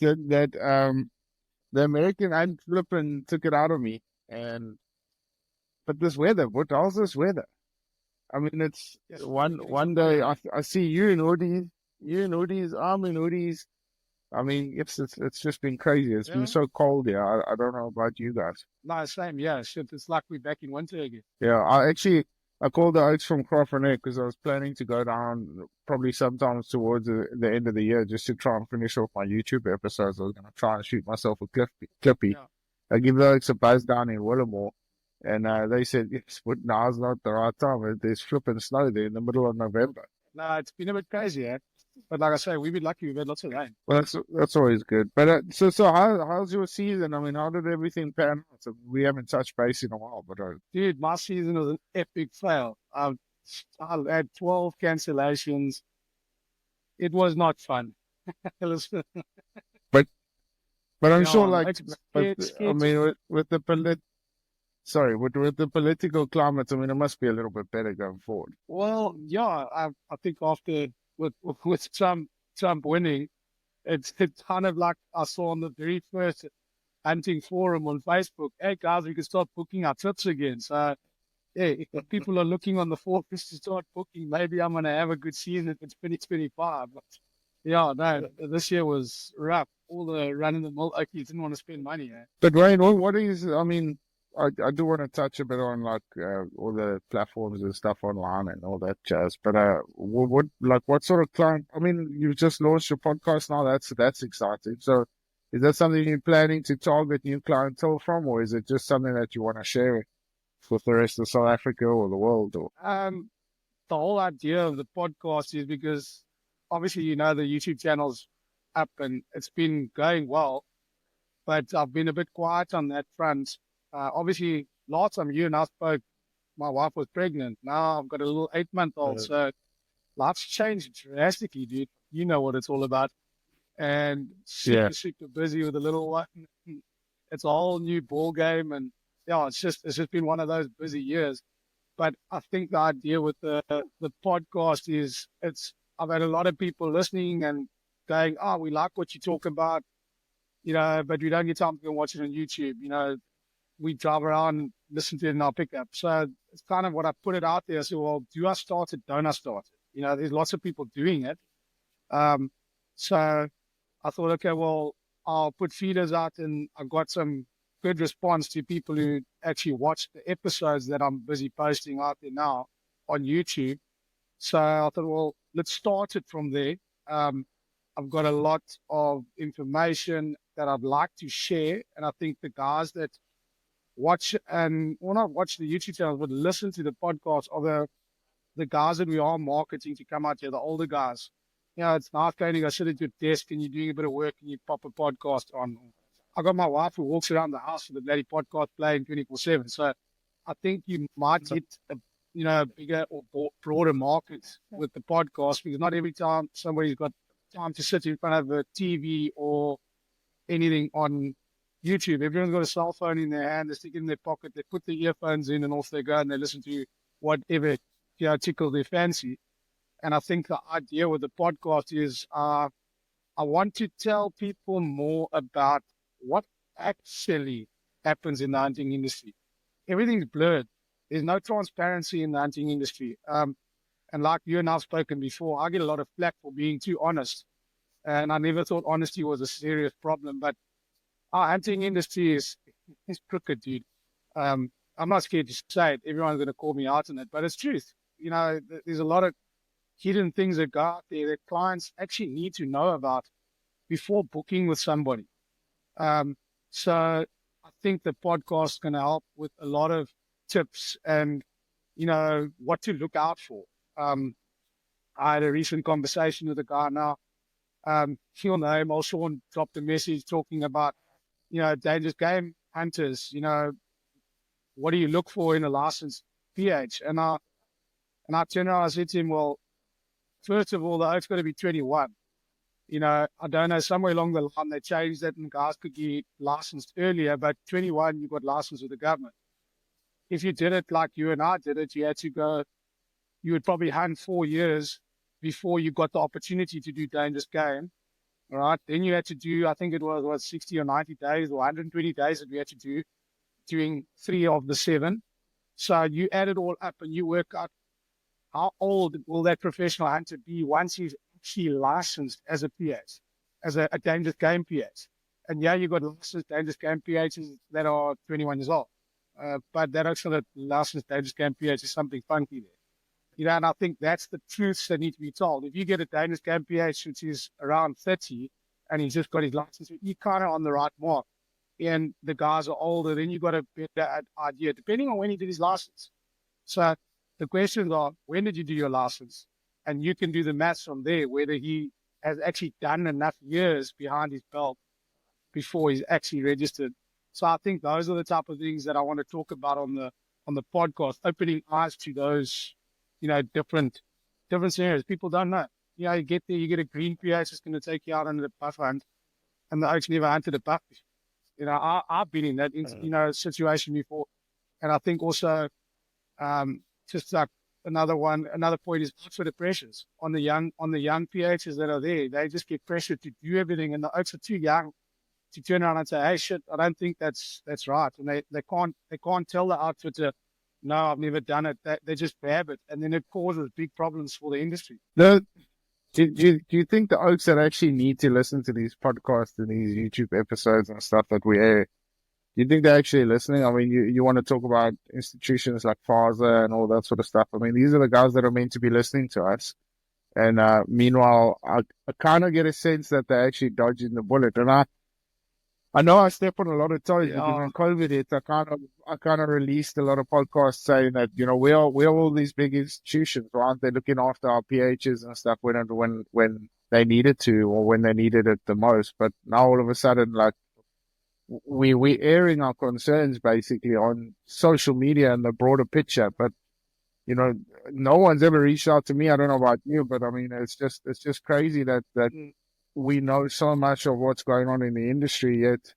that the American and flipping took it out of me. And but this weather, what the hell's this weather? I mean, it's Yes, we're getting one some rain, day eh? I see you in hoodies, I'm in hoodies. I mean, it's just been crazy. It's been Yeah. so cold here. I don't know about you guys. No, same. Yeah, shit. It's like we're back in winter again. Yeah, I called the oats from Crawford Neck because I was planning to go down probably sometimes towards the end of the year just to try and finish off my YouTube episodes. I was gonna try and shoot myself a clippy. Yeah. I give the oats a buzz down in Willamore, and they said yes, but now's not the right time. There's flipping snow there in the middle of November. No, it's been a bit crazy, eh? But like I say, we've been lucky. We've had lots of rain. Well, that's always good. But so how's your season? I mean, how did everything pan out? So we haven't touched base in a while, but Dude, my season was an epic fail. I had 12 cancellations. It was not fun. It was, but but I'm sure, yeah, like, it's but I scared to. mean, with the sorry, with the political climate, I mean, it must be a little bit better going forward. Well, yeah, I think after with Trump winning, it's kind of like I saw on the very first hunting forum on Facebook. Hey guys, we can start booking our trips again. So yeah, if people are looking on the forums to start booking, maybe I'm gonna have a good season for 2025. But yeah, no, this year was rough. All the running the mill okies didn't want to spend money. Eh? But Ryan, what is? I mean, I do want to touch a bit on like all the platforms and stuff online and all that jazz. But what sort of client? I mean, you've just launched your podcast now. That's exciting. So, is that something you're planning to target new clientele from, or is it just something that you want to share with the rest of South Africa or the world? Or The whole idea of the podcast is because obviously the YouTube channel's up and it's been going well, but I've been a bit quiet on that front. Obviously, last time you and I spoke, my wife was pregnant. Now I've got a little 8-month-old, so life's changed drastically, dude. You know what it's all about. And yeah, super busy with the little one. It's a whole new ball game, and yeah, it's just been one of those busy years. But I think the idea with the podcast is I've had a lot of people listening and going, oh, we like what you talk about, but we don't get time to go watch it on YouTube. We drive around and listen to it in our pickup. So it's kind of what I put it out there. So, well, do I start it? Don't I start it? There's lots of people doing it. Um, so I thought, okay, well, I'll put feeders out, and I got some good response to people who actually watched the episodes that I'm busy posting out there now on YouTube. So I thought, well, let's start it from there. I've got a lot of information that I'd like to share, and I think the guys that watch and well, not watch the YouTube channel, but listen to the podcast are the guys that we are marketing to come out here, the older guys. It's nice going to go sit at your desk and you're doing a bit of work and you pop a podcast on. I got my wife who walks around the house with the bloody podcast playing 24/7. So I think you might hit a bigger or broader market with the podcast, because not every time somebody's got time to sit in front of a TV or anything on YouTube. Everyone's got a cell phone in their hand, they stick it in their pocket, they put the earphones in and off they go and they listen to whatever tickle their fancy. And I think the idea with the podcast is I want to tell people more about what actually happens in the hunting industry. Everything's blurred. There's no transparency in the hunting industry. And like you and I've spoken before, I get a lot of flack for being too honest. And I never thought honesty was a serious problem. But our hunting industry is crooked, dude. I'm not scared to say it. Everyone's going to call me out on it, but it's truth. There's a lot of hidden things that go out there that clients actually need to know about before booking with somebody. So I think the podcast is going to help with a lot of tips and, what to look out for. I had a recent conversation with a guy now. He'll know him. Sean dropped a message talking about, dangerous game hunters. What do you look for in a licensed PH? And I turned around and I said to him, well, first of all, the oath's got to be 21. I don't know, somewhere along the line they changed that and guys could get licensed earlier, but 21, you got licensed with the government. If you did it like you and I did it, you would probably hunt 4 years before you got the opportunity to do dangerous game. right? Then you had to do, I think it was, 60 or 90 days or 120 days that we had to do doing 3 of the 7. So you add it all up and you work out how old will that professional hunter be once he's actually licensed as a PH, as a dangerous game PH. And yeah, you've got licensed dangerous game PHs that are 21 years old. But that actually licensed dangerous game PH is something funky there. And I think that's the truths that need to be told. If you get a dangerous game PH which is around 30 and he's just got his license, you're kind of on the right mark. And the guys are older, then you've got a better idea, depending on when he did his license. So the questions are, when did you do your license? And you can do the maths from there, whether he has actually done enough years behind his belt before he's actually registered. So I think those are the type of things that I want to talk about on the podcast, opening eyes to those, different scenarios. People don't know. You get there, you get a green PH, it's going to take you out on the buff hunt, and the oaks never hunted a buff. I've been in that situation before, and I think also just like another point is for the pressures on the young PHs that are there. They just get pressured to do everything, and the oaks are too young to turn around and say, "Hey, shit, I don't think that's right," and they can't tell the outfitter, "No, I've never done it." They just grab it, and then it causes big problems for the industry. No, do you think the oaks that actually need to listen to these podcasts and these YouTube episodes and stuff that we air, do you think they're actually listening? I mean, you want to talk about institutions like FASA and all that sort of stuff. I mean, these are the guys that are meant to be listening to us. And meanwhile, I kind of get a sense that they're actually dodging the bullet. And I know I step on a lot of toes because when COVID hit, I kind of released a lot of podcasts saying that, we're all these big institutions, aren't they, looking after our PHs and stuff when they needed to or when they needed it the most. But now all of a sudden, like, we airing our concerns basically on social media and the broader picture. But, no one's ever reached out to me. I don't know about you, but I mean, it's just crazy that we know so much of what's going on in the industry, yet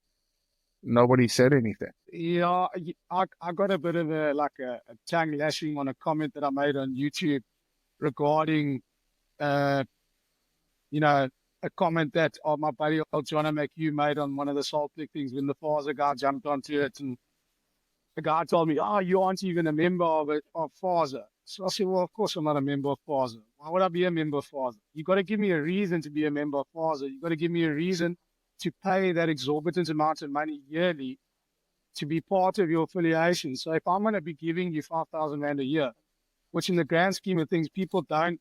nobody said anything. Yeah, I got a bit of a tongue lashing on a comment that I made on YouTube regarding, a comment that my buddy Johnny McHugh made on one of the salt lick things when the FASA guy jumped onto it, and the guy told me, "Oh, you aren't even a member of FASA." So I said, "Well, of course I'm not a member of FASA. Why would I be a member of FASA? You got to give me a reason to be a member of FASA. You got to give me a reason to pay that exorbitant amount of money yearly to be part of your affiliation. So if I'm going to be giving you 5,000 Rand a year, which in the grand scheme of things, people don't,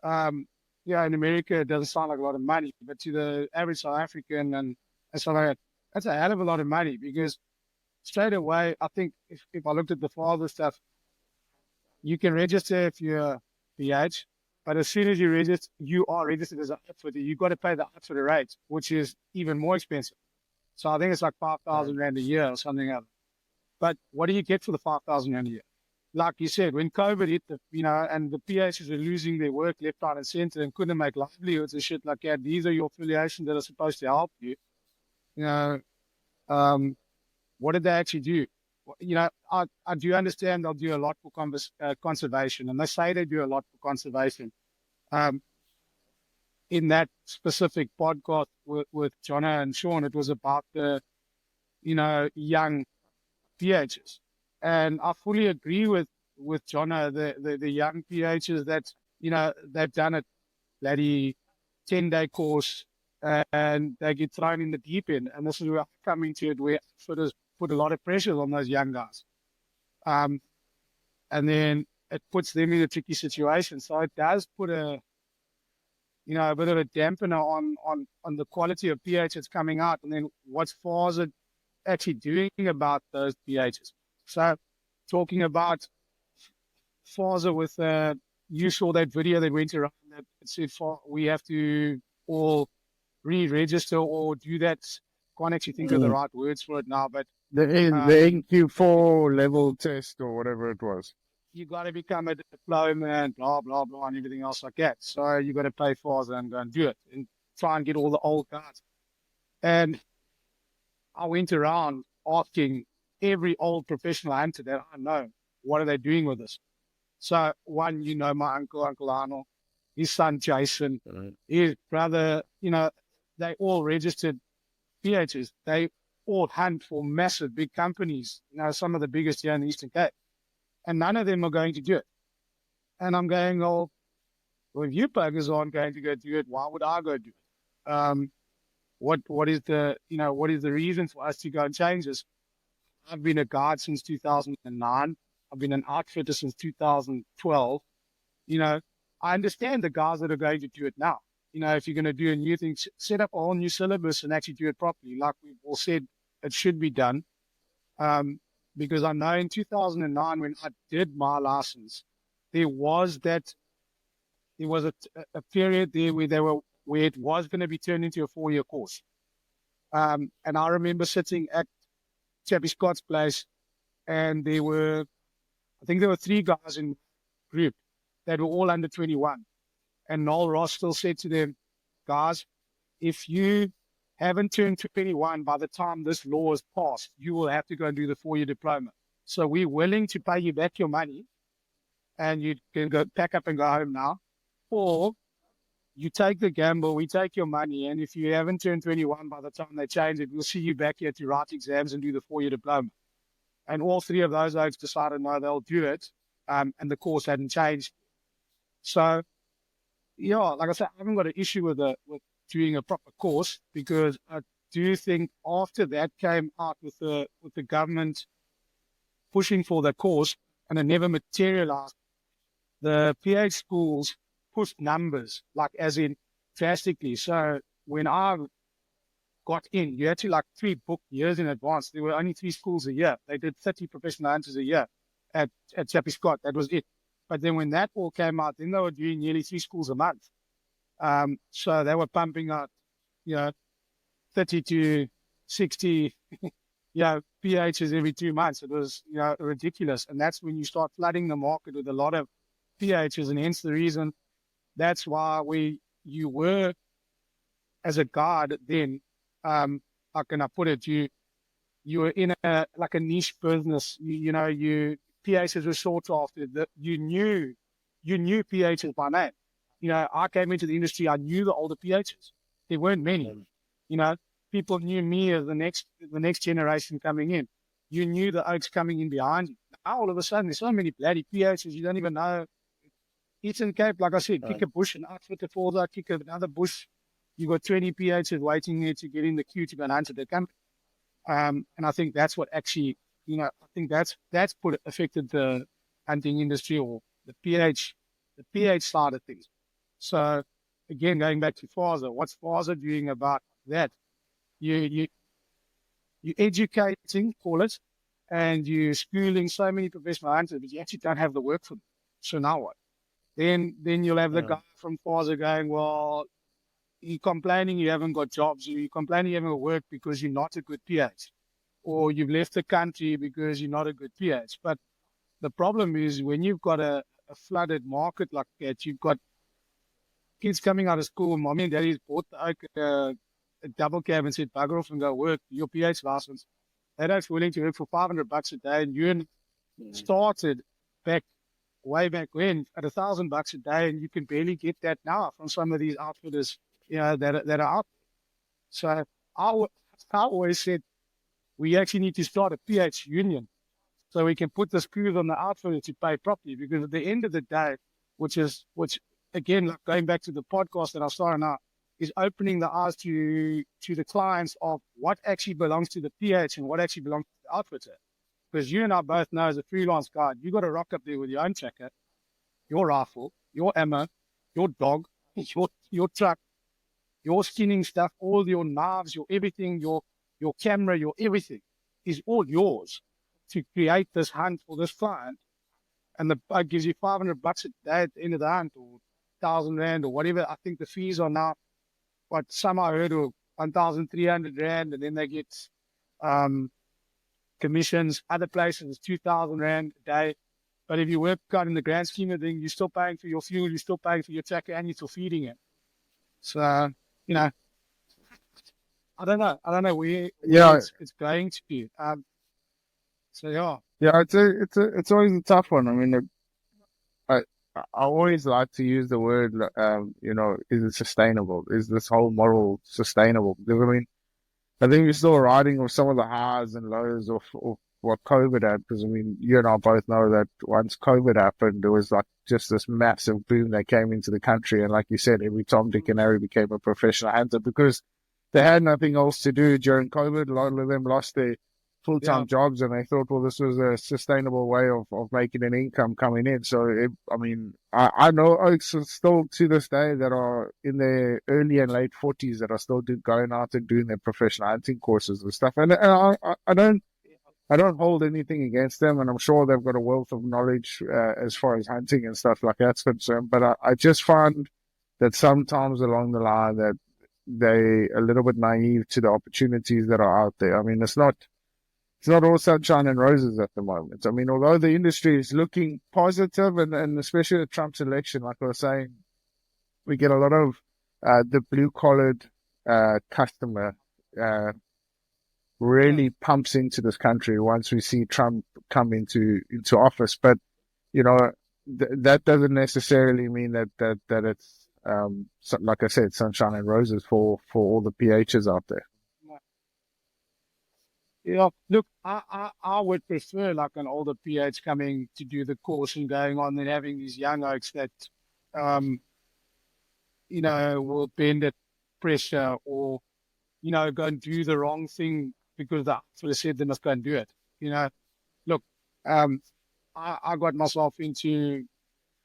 in America, it doesn't sound like a lot of money, but to the average South African and stuff like that, that's a hell of a lot of money, because straight away, I think if I looked at the FASA stuff, you can register if you're PH, but as soon as you register, you are registered as an outfitter. You've got to pay the outfitter rate, which is even more expensive. So I think it's like 5,000 Rand a year or something else. But what do you get for the 5,000 Rand a year? Like you said, when COVID hit, and the PHs were losing their work left, right, and center and couldn't make livelihoods and shit like that, these are your affiliations that are supposed to help you. What did they actually do? I do understand they'll do a lot for conservation, and they say they do a lot for conservation. In that specific podcast with Johnna and Sean, it was about the, young PHs. And I fully agree with Johnna, the young PHs that, they've done a bloody 10-day course and they get thrown in the deep end. And this is where I come into it, where fitters put a lot of pressure on those young guys. And then it puts them in a tricky situation. So it does put a bit of a dampener on the quality of PH that's coming out. And then what's FASA actually doing about those PHs? So talking about FASA with, you saw that video that went around that said we have to all re-register or do that. Can't actually think of the right words for it now, but the NQ4 level test or whatever it was. You got to become a diploma and blah, blah, blah, and everything else like that. So you got to pay FASA and go and do it and try and get all the old cards. And I went around asking every old professional hunter that I know, what are they doing with this? So one, my uncle Arnold, his son Jason, his brother, they all registered PHs. They all hunt for massive, big companies, some of the biggest here in the Eastern Cape. And none of them are going to do it. And I'm going, well, if you buggers aren't going to go do it, why would I go do it? What is the reason for us to go and change this? I've been a guide since 2009. I've been an outfitter since 2012. I understand the guys that are going to do it now. If you're going to do a new thing, set up a whole new syllabus and actually do it properly, like we've all said, it should be done. Because I know in 2009, when I did my license, there was a period there where it was going to be turned into a 4-year course. And I remember sitting at Chappie Scott's place, and I think there were 3 guys in the group that were all under 21. And Noel Ross still said to them, guys, if you haven't turned 21 by the time this law is passed, you will have to go and do the 4-year diploma. So we're willing to pay you back your money, and you can go pack up and go home now. Or you take the gamble, we take your money, and if you haven't turned 21 by the time they change it, we'll see you back here to write exams and do the 4-year diploma. And all 3 of those oaks decided, no, they'll do it, and the course hadn't changed. So, yeah, like I said, I haven't got an issue with doing a proper course, because I do think after that came out with the government pushing for the course, and it never materialized, the PH schools pushed numbers, like as in drastically. So when I got in, you had to pre-book years in advance. There were only 3 schools a year. They did 30 professional hunters a year at Chappie Scott. That was it. But then when that all came out, then they were doing nearly 3 schools a month. So they were pumping out, 30 to 60, PHs every 2 months. It was, ridiculous. And that's when you start flooding the market with a lot of PHs, and hence the reason that's why you were, as a guard then, how can I put it? You were in a niche business. PHs were sought after. You knew PHs by name. I came into the industry, I knew the older PHs. There weren't many. People knew me as the next generation coming in. You knew the oaks coming in behind you. Now all of a sudden, there's so many bloody PHs, you don't even know. Eastern Cape, like I said, kick a bush and outfitter falls out, kick another bush. You got 20 PHs waiting there to get in the queue to go and hunt at the company. And I think that's what actually, I think that's affected the hunting industry, or the PH side of things. So again, going back to FASA, what's FASA doing about that? You educating, call it, and you're schooling so many professional hunters, but you actually don't have the work for them. So now what? Then you'll have the guy from FASA going, well, you're complaining you haven't got jobs, you're complaining you haven't got work because you're not a good PH, or you've left the country because you're not a good PH. But the problem is, when you've got a flooded market like that, you've got kids coming out of school, mommy and daddy's bought a double cab and said, bugger off and go work, your PH license. They're not willing to work for $500 a day, and you started way back when at $1,000 a day, and you can barely get that now from some of these outfitters, that are out. So I always said we actually need to start a PH union, so we can put the screws on the outfitter to pay properly. Because at the end of the day, which again, like going back to the podcast that I started now, is opening the eyes to the clients of what actually belongs to the PH and what actually belongs to the outfitter. Because you and I both know, as a freelance guide, you got to rock up there with your own tracker, your rifle, your ammo, your dog, your truck, your skinning stuff, all your knives, your everything, your camera, your everything is all yours to create this hunt for this client. And the bug gives you $500 a day at the end of the hunt, or 1,000 Rand, or whatever. I think the fees are now, what some I heard, of 1,300 Rand, and then they get commissions. Other places, 2,000 Rand a day. But if you work out in the grand scheme of things, you're still paying for your fuel, you're still paying for your tracker, and you're still feeding it. So, I don't know where it's going to be. So yeah. Yeah, it's always a tough one. I mean, I always like to use the word, is it sustainable? Is this whole model sustainable? Because I mean, I think we're still riding with some of the highs and lows of what COVID had. Because I mean, you and I both know that once COVID happened, there was like just this massive boom that came into the country. And like you said, every Tom, Dick, and Harry became a professional hunter because they had nothing else to do during COVID. A lot of them lost their Yeah. full-time jobs and they thought, well, this was a sustainable way of making an income coming in. So, I mean, I know oaks are still to this day that are in their early and late 40s that are still going out and doing their professional hunting courses and stuff. And I don't hold anything against them, and I'm sure they've got a wealth of knowledge as far as hunting and stuff like that's concerned. But I just find that sometimes along the line that they a little bit naive to the opportunities that are out there. I mean, it's not all sunshine and roses at the moment. I mean, although the industry is looking positive, and especially the Trump's election, like I was saying, we get a lot of the blue collared customer uh, Yeah. really pumps into this country once we see Trump come into office. But you know, that doesn't necessarily mean that it's like I said, sunshine and roses for all the PHs out there. Yeah, look, I would prefer like an older PH coming to do the course and going on than having these young oaks that, um, will bend at pressure or, go and do the wrong thing because the outfitter said they must go and do it. Look, um, I got myself into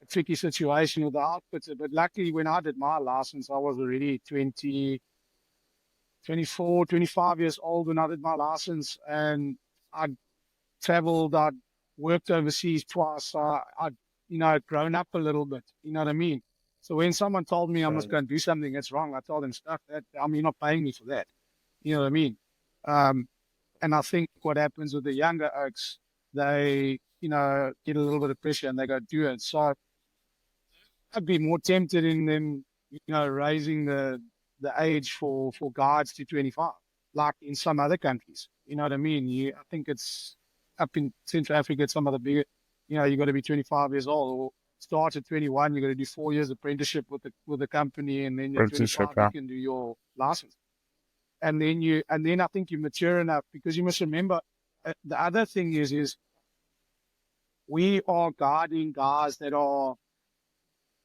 a tricky situation with the outfitter, but luckily when I did my license, I was already 24, 25 years old when I did my license, and I traveled, I'd worked overseas twice. I'd, grown up a little bit. You know what I mean? So when someone told me I must go and do something that's wrong, I told them stuff that, you're not paying me for that. You know what I mean? Um, and I think what happens with the younger oaks, they, get a little bit of pressure and they go do it. So I'd be more tempted in them, raising the age for guards to 25, like in some other countries. You know what I mean? I think it's up in Central Africa, some of the bigger, you got to be 25 years old or start at 21. You got to do 4 years apprenticeship with the company, and then you're Apprenticeship, 25, you yeah. can do your license. And then I think you mature enough because you must remember the other thing is we are guarding guys that are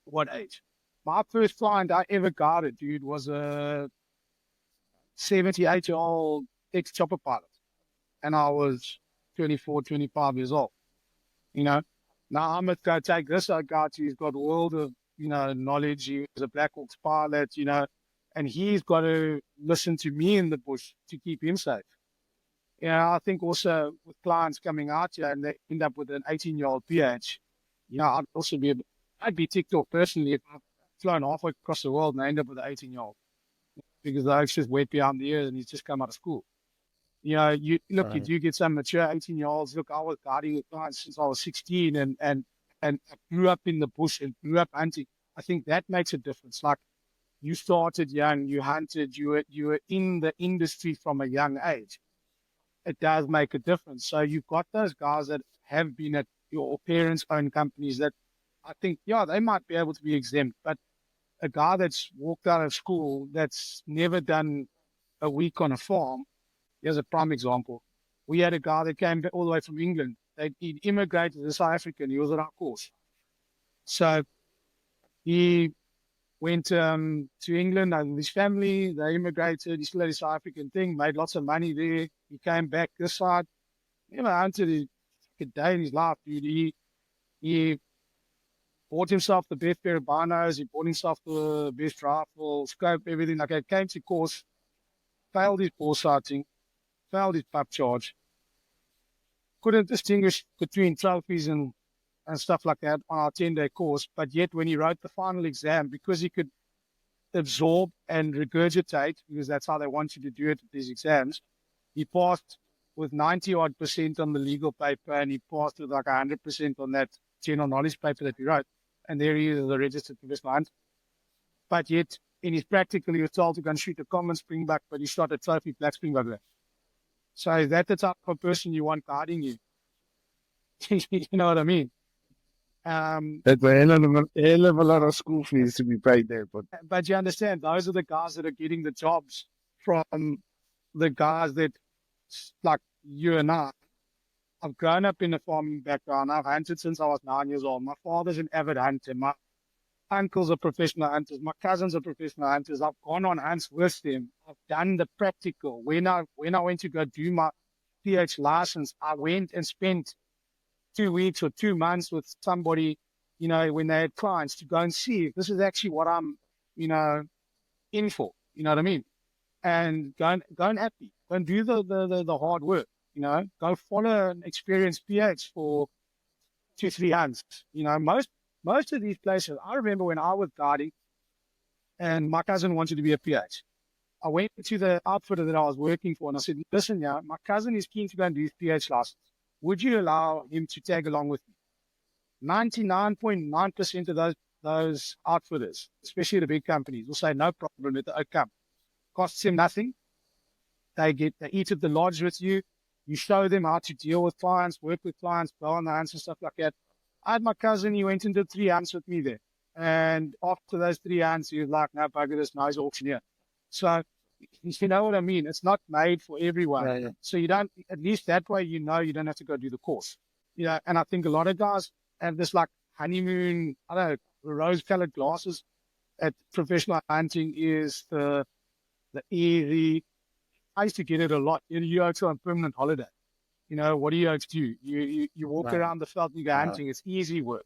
what age? My first client I ever guarded, dude, was a 78-year-old ex-chopper pilot. And I was 24, 25 years old, you know. Now I'm going to go take this guy. He's got a world of, knowledge. He was a Black Hawks pilot, and he's got to listen to me in the bush to keep him safe. I think also with clients coming out here and they end up with an 18-year-old PH, I'd be ticked off personally if I've flown halfway across the world and I end up with an 18-year-old because the oak's just wet behind the ears and he's just come out of school. You Right. do get some mature 18-year-olds. Look, I was guarding with clients since I was 16 and I grew up in the bush and grew up hunting. I think that makes a difference. Like you started young, you hunted, you were in the industry from a young age. It does make a difference. So you've got those guys that have been at your parents' own companies that I think, yeah, they might be able to be exempt, but a guy that's walked out of school that's never done a week on a farm, here's a prime example. We had a guy that came all the way from England. He'd immigrated to South Africa and he was at our course. So he went to England and his family, they immigrated. He still had his South African thing, made lots of money there. He came back this side, hunted a day in his life, dude. He bought himself the best pair of binos. He bought himself the best rifle, scope, everything. Like, I came to course, failed his ball sighting, failed his pup charge, couldn't distinguish between trophies and stuff like that on our 10-day course. But yet, when he wrote the final exam, because he could absorb and regurgitate, because that's how they want you to do it at these exams, he passed with 90 odd percent on the legal paper and he passed with like 100% on that general knowledge paper that he wrote. And there he is as a registered professional hunter. But yet, in his practical, he was told to go and shoot a common springbuck, but he shot a trophy black springbuck there. So is that the type of person you want guarding you? You know what I mean? That's a hell of a lot of school fees to be paid there, but you understand, those are the guys that are getting the jobs from the guys that, like you and I. I've grown up in a farming background. I've hunted since I was 9 years old. My father's an avid hunter. My uncles are professional hunters. My cousins are professional hunters. I've gone on hunts with them. I've done the practical. When I went to go do my PH license, I went and spent 2 weeks or 2 months with somebody, when they had clients, to go and see if this is actually what I'm, in for. You know what I mean? And go and happy. Go and do the hard work. Go follow an experienced PH for 2-3 months. Most of these places, I remember when I was guiding and my cousin wanted to be a PH. I went to the outfitter that I was working for and I said, listen, my cousin is keen to go and do his PH license. Would you allow him to tag along with me? 99.9% of those outfitters, especially the big companies, will say no problem, let the oak come. Costs him nothing. They eat at the lodge with you. You show them how to deal with clients, work with clients, blow on the hands and stuff like that. I had my cousin, he went and did 3 hunts with me there. And after those 3 hunts, he was like, no, bugger this, no, he's auctioneer. So, you know what I mean? It's not made for everyone. Yeah. So you don't, at least that way, you don't have to go do the course. And I think a lot of guys have this like honeymoon, I don't know, rose-colored glasses at professional hunting is the easy. I used to get it a lot. You go to a permanent holiday. What do you do? You walk around the veld and you go hunting. It's easy work.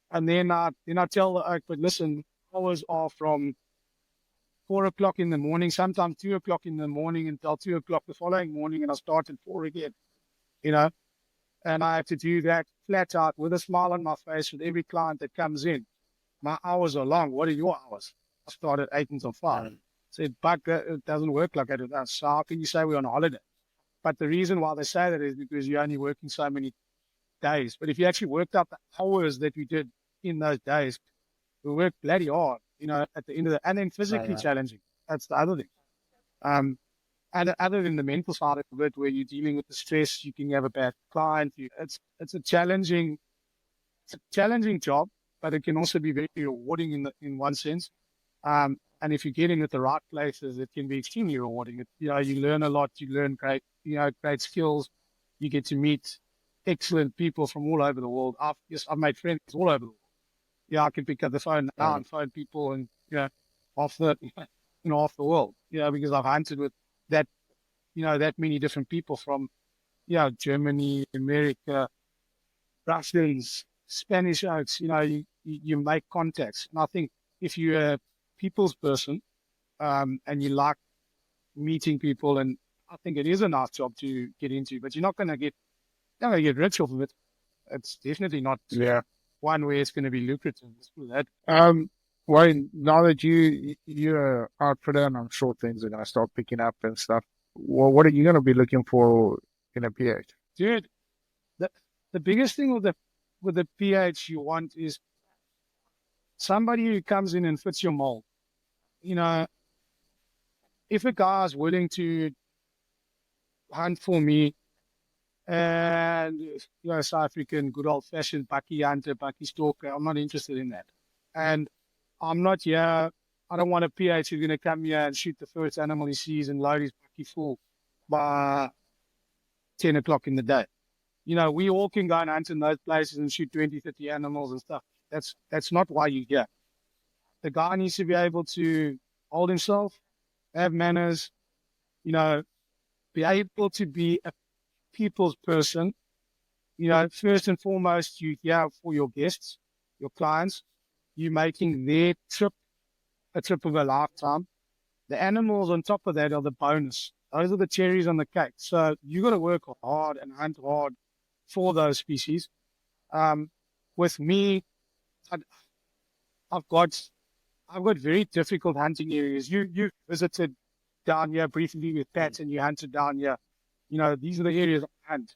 And then I tell the oak, but listen, hours are from 4 o'clock in the morning, sometimes 2 o'clock in the morning until 2 o'clock the following morning, and I start at 4 again. And I have to do that flat out with a smile on my face with every client that comes in. My hours are long. What are your hours? I start at 8 until 5. Said, but it doesn't work like that with us. So how can you say we're on holiday? But the reason why they say that is because you're only working so many days. But if you actually worked out the hours that we did in those days, we worked bloody hard, at the end of and then physically challenging. That's the other thing. And other than the mental side of it, where you're dealing with the stress, you can have a bad client. It's a challenging job, but it can also be very rewarding in one sense. And if you get in at the right places, it can be extremely rewarding. You learn a lot. You learn great skills. You get to meet excellent people from all over the world. I've made friends all over the world. I can pick up the phone now and phone people and off the world. Because I've hunted with that many different people from Germany, America, Russians, Spanish oaks. You make contacts, and I think if you're a people's person and you like meeting people, and I think it is a nice job to get into, but you're not going to get rich off of it. It's definitely not one where it's going to be lucrative. Wayne, now that you're out for that, and I'm sure things are going to start picking up and stuff, what are you going to be looking for in a PH? Dude, the biggest thing with the PH you want is somebody who comes in and fits your mold. If a guy is willing to hunt for me and South African good old fashioned bucky hunter, bucky stalker, I'm not interested in that. And I'm not here. I don't want a PH who's going to come here and shoot the first animal he sees and load his bucky full by 10 o'clock in the day. We all can go and hunt in those places and shoot 20, 30 animals and stuff. That's not why you're here. The guy needs to be able to hold himself, have manners, be able to be a people's person. First and foremost, you're here for your guests, your clients. You're making their trip a trip of a lifetime. The animals on top of that are the bonus. Those are the cherries on the cake. So you got to work hard and hunt hard for those species. With me, I've got very difficult hunting areas. You visited down here briefly with Pat and you hunted down here. These are the areas I hunt.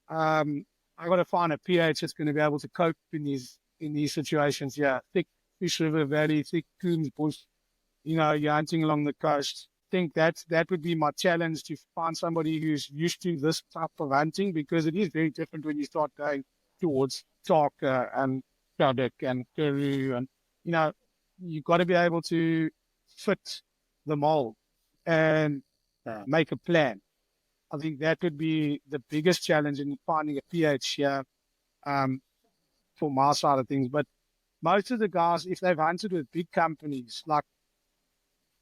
I got to find a PH that's going to be able to cope in these situations. Yeah, thick Fish River Valley, thick Coons Bush. You're hunting along the coast. I think that would be my challenge, to find somebody who's used to this type of hunting, because it is very different when you start going towards Taka and Kraddock and Kuru, and you've got to be able to fit the mold and make a plan. I think that would be the biggest challenge in finding a PH here, for my side of things. But most of the guys, if they've hunted with big companies, like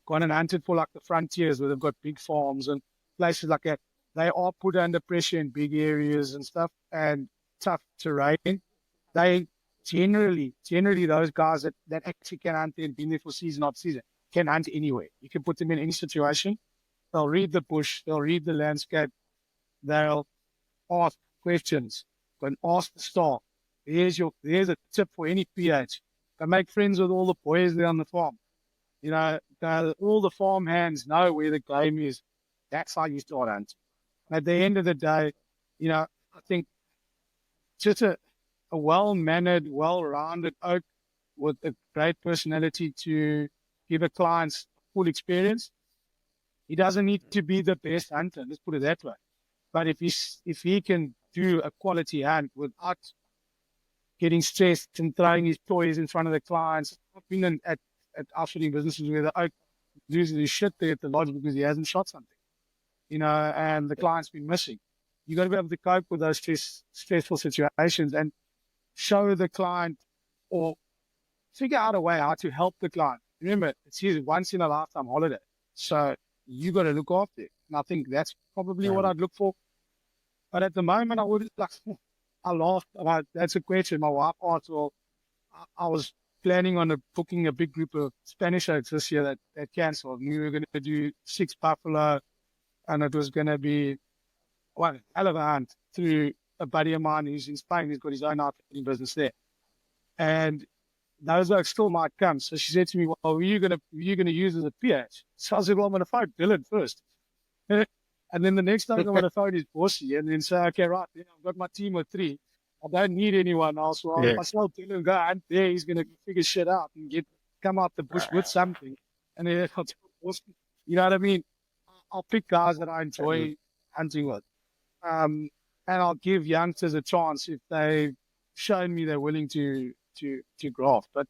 gone and hunted for like the frontiers where they've got big farms and places like that, they are put under pressure in big areas and stuff and tough terrain. They generally those guys that actually can hunt and been there for season after season can hunt anywhere. You can put them in any situation. They'll read the bush, they'll read the landscape, they'll ask questions, and ask the staff. There's a tip for any PH. Go make friends with all the boys there on the farm. All the farm hands know where the game is. That's how you start hunting. At the end of the day, I think just a well-mannered, well-rounded oak with a great personality to give a client full experience. He doesn't need to be the best hunter. Let's put it that way. But if he can do a quality hunt without getting stressed and throwing his toys in front of the clients, I've been at outfitting businesses where the oak loses his shit there at the lodge because he hasn't shot something, and the client's been missing. You got to be able to cope with those stressful situations and show the client or figure out a way how to help the client. Remember, it's his once in a lifetime holiday. So you got to look after it. And I think that's probably what I'd look for. But at the moment, I laughed about, that's a question my wife asked. Well, I was planning on booking a big group of Spanish oaks this year that canceled. We were going to do 6 buffalo, and it was going to be one hell of a hunt through a buddy of mine who's in Spain. He's got his own outfitting business there. And those oaks still might come. So she said to me, well, who are you going to use as a PH? So I said, well, I'm going to phone Dylan first. And then the next time I'm going to phone his bossy and then say, okay, right, I've got my team of 3. I don't need anyone else. Well, if I tell Dylan, go out there, he's going to figure shit out and come out the bush with something. And then I'll tell bossy, you know what I mean? I'll pick guys that I enjoy hunting with. And I'll give youngsters a chance if they've shown me they're willing to graft. But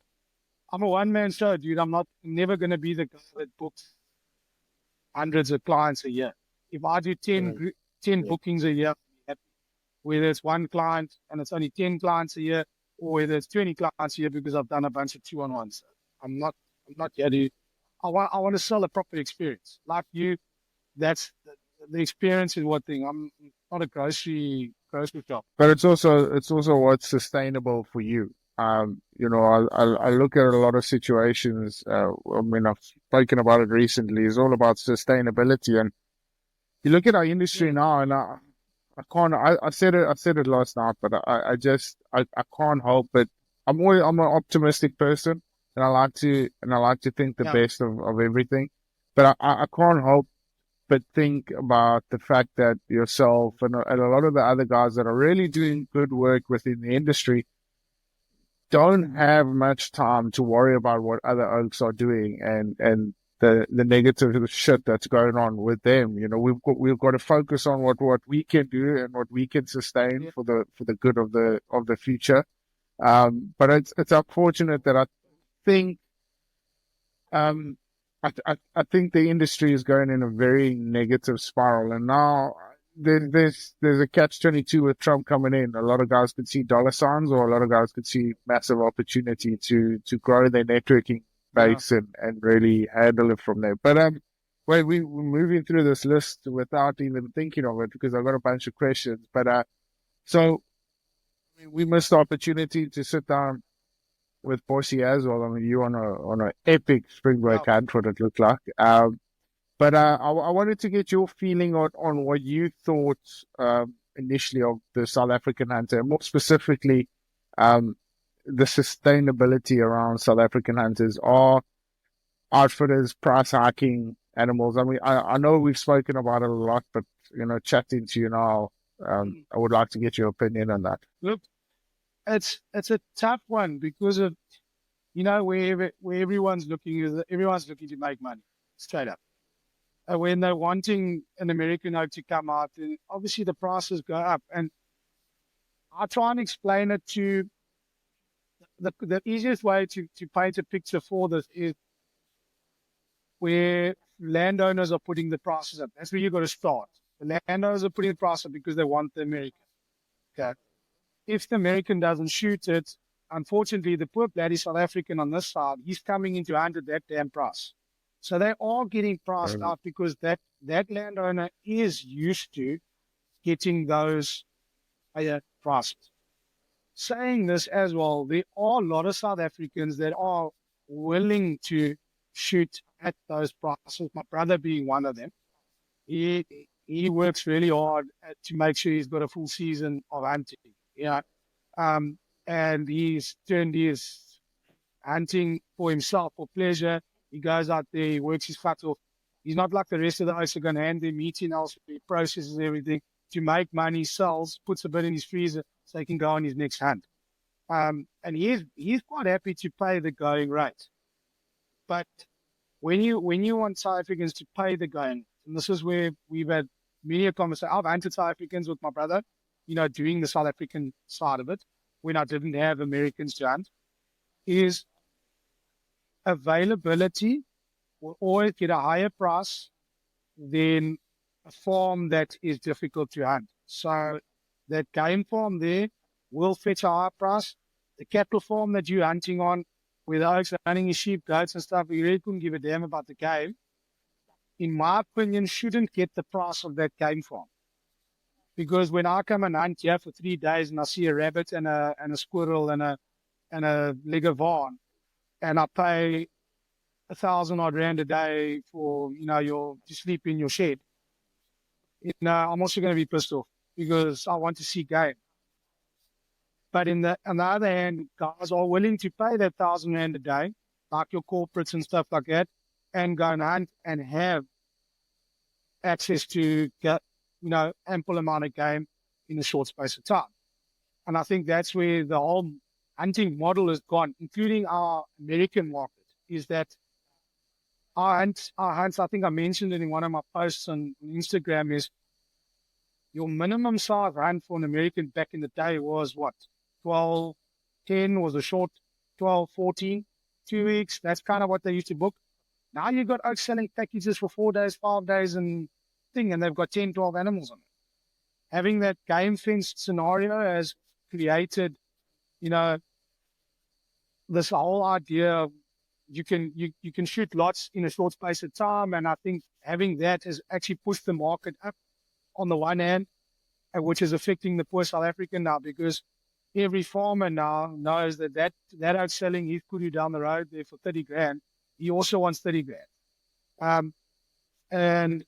I'm a one-man show, dude. I'm never going to be the guy that books hundreds of clients a year. If I do 10 bookings a year, whether it's one client and it's only 10 clients a year, or whether it's 20 clients a year because I've done a bunch of 2-on-1s, I'm not here to. I want to sell a proper experience. Like you, that's the experience is one thing. I'm not a grocery shop. But it's also what's sustainable for you. I look at a lot of situations. I've spoken about it recently. It's all about sustainability, and you look at our industry now, and I can't. I said it last night, but I can't help it. I'm an optimistic person, and I like to think the best of everything. But I can't help but think about the fact that yourself and a lot of the other guys that are really doing good work within the industry don't have much time to worry about what other oaks are doing and the negative shit that's going on with them. We've got to focus on what we can do and what we can sustain for the good of the future. But it's unfortunate that I think I think the industry is going in a very negative spiral, and now there's a catch-22 with Trump coming in. A lot of guys could see dollar signs, or a lot of guys could see massive opportunity to grow their networking base and really handle it from there. But we're moving through this list without even thinking of it because I've got a bunch of questions. But so we missed the opportunity to sit down with Bossy as well. I mean, you on an epic spring break hunt, what it looked like. But I wanted to get your feeling on what you thought initially of the South African hunter, and more specifically, the sustainability around South African hunters. Are outfitters price hiking animals? I mean, I know we've spoken about it a lot, but chatting to you now, I would like to get your opinion on that. Look, it's a tough one because of where everyone's looking to make money straight up. When they're wanting an American oak to come out, and obviously the prices go up. And I try and explain it to the easiest way to paint a picture for this is where landowners are putting the prices up. That's where you got to start. The landowners are putting the price up because they want the American. Okay. If the American doesn't shoot it, unfortunately, the poor bloody South African on this side, he's coming into under that damn price. So they are getting priced out because that landowner is used to getting those higher prices. Saying this as well, there are a lot of South Africans that are willing to shoot at those prices. My brother being one of them. He works really hard to make sure he's got a full season of hunting. And he's turned his hunting for himself, for pleasure. He goes out there, he works his fat off. He's not like the rest of the guys who are going to hand their meat in elsewhere. He processes everything to make money, sells, puts a bit in his freezer so he can go on his next hunt. And he's quite happy to pay the going rate. But when you want South Africans to pay the going, and this is where we've had many a conversation. I've hunted South Africans with my brother, doing the South African side of it, when I didn't have Americans to hunt, is availability will always get a higher price than a farm that is difficult to hunt. So that game farm there will fetch a higher price. The cattle farm that you're hunting on, where the oaks are hunting his sheep, goats and stuff, you really couldn't give a damn about the game. In my opinion, shouldn't get the price of that game farm. Because when I come and hunt here for 3 days and I see a rabbit and a squirrel and a leg of fawn, and I pay 1,000 odd rand a day for to sleep in your shed, I'm also going to be pissed off because I want to see game. But on the other hand, guys are willing to pay that 1,000 rand a day, like your corporates and stuff like that, and go and hunt and have access to get ample amount of game in a short space of time. And I think that's where the whole hunting model has gone, including our American market, is that our hunts, I think I mentioned it in one of my posts on Instagram, is your minimum size hunt for an American back in the day was what? 12, 10 was a short, 12, 14, 2 weeks. That's kind of what they used to book. Now you've got oaks selling packages for 4 days, 5 days and they've got 10, 12 animals on it. Having that game fenced scenario has created, this whole idea of you can shoot lots in a short space of time. And I think having that has actually pushed the market up on the one hand, which is affecting the poor South African now, because every farmer now knows that outselling his kudu down the road there for 30 grand, he also wants 30 grand. And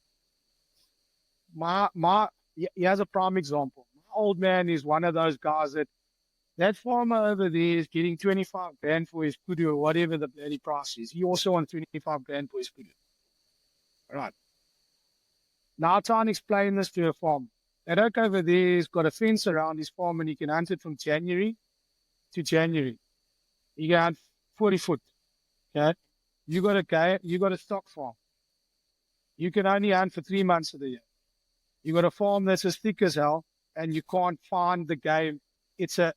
here's a prime example. My old man is one of those guys that farmer over there is getting 25 grand for his kudu or whatever the bloody price is. He also wants 25 grand for his kudu. All right. Now try and explain this to a farmer. That oak over there has got a fence around his farm and he can hunt it from January to January. He can hunt 40 foot. Okay. You got a stock farm. You can only hunt for 3 months of the year. You got a farm that's as thick as hell and you can't find the game. It's an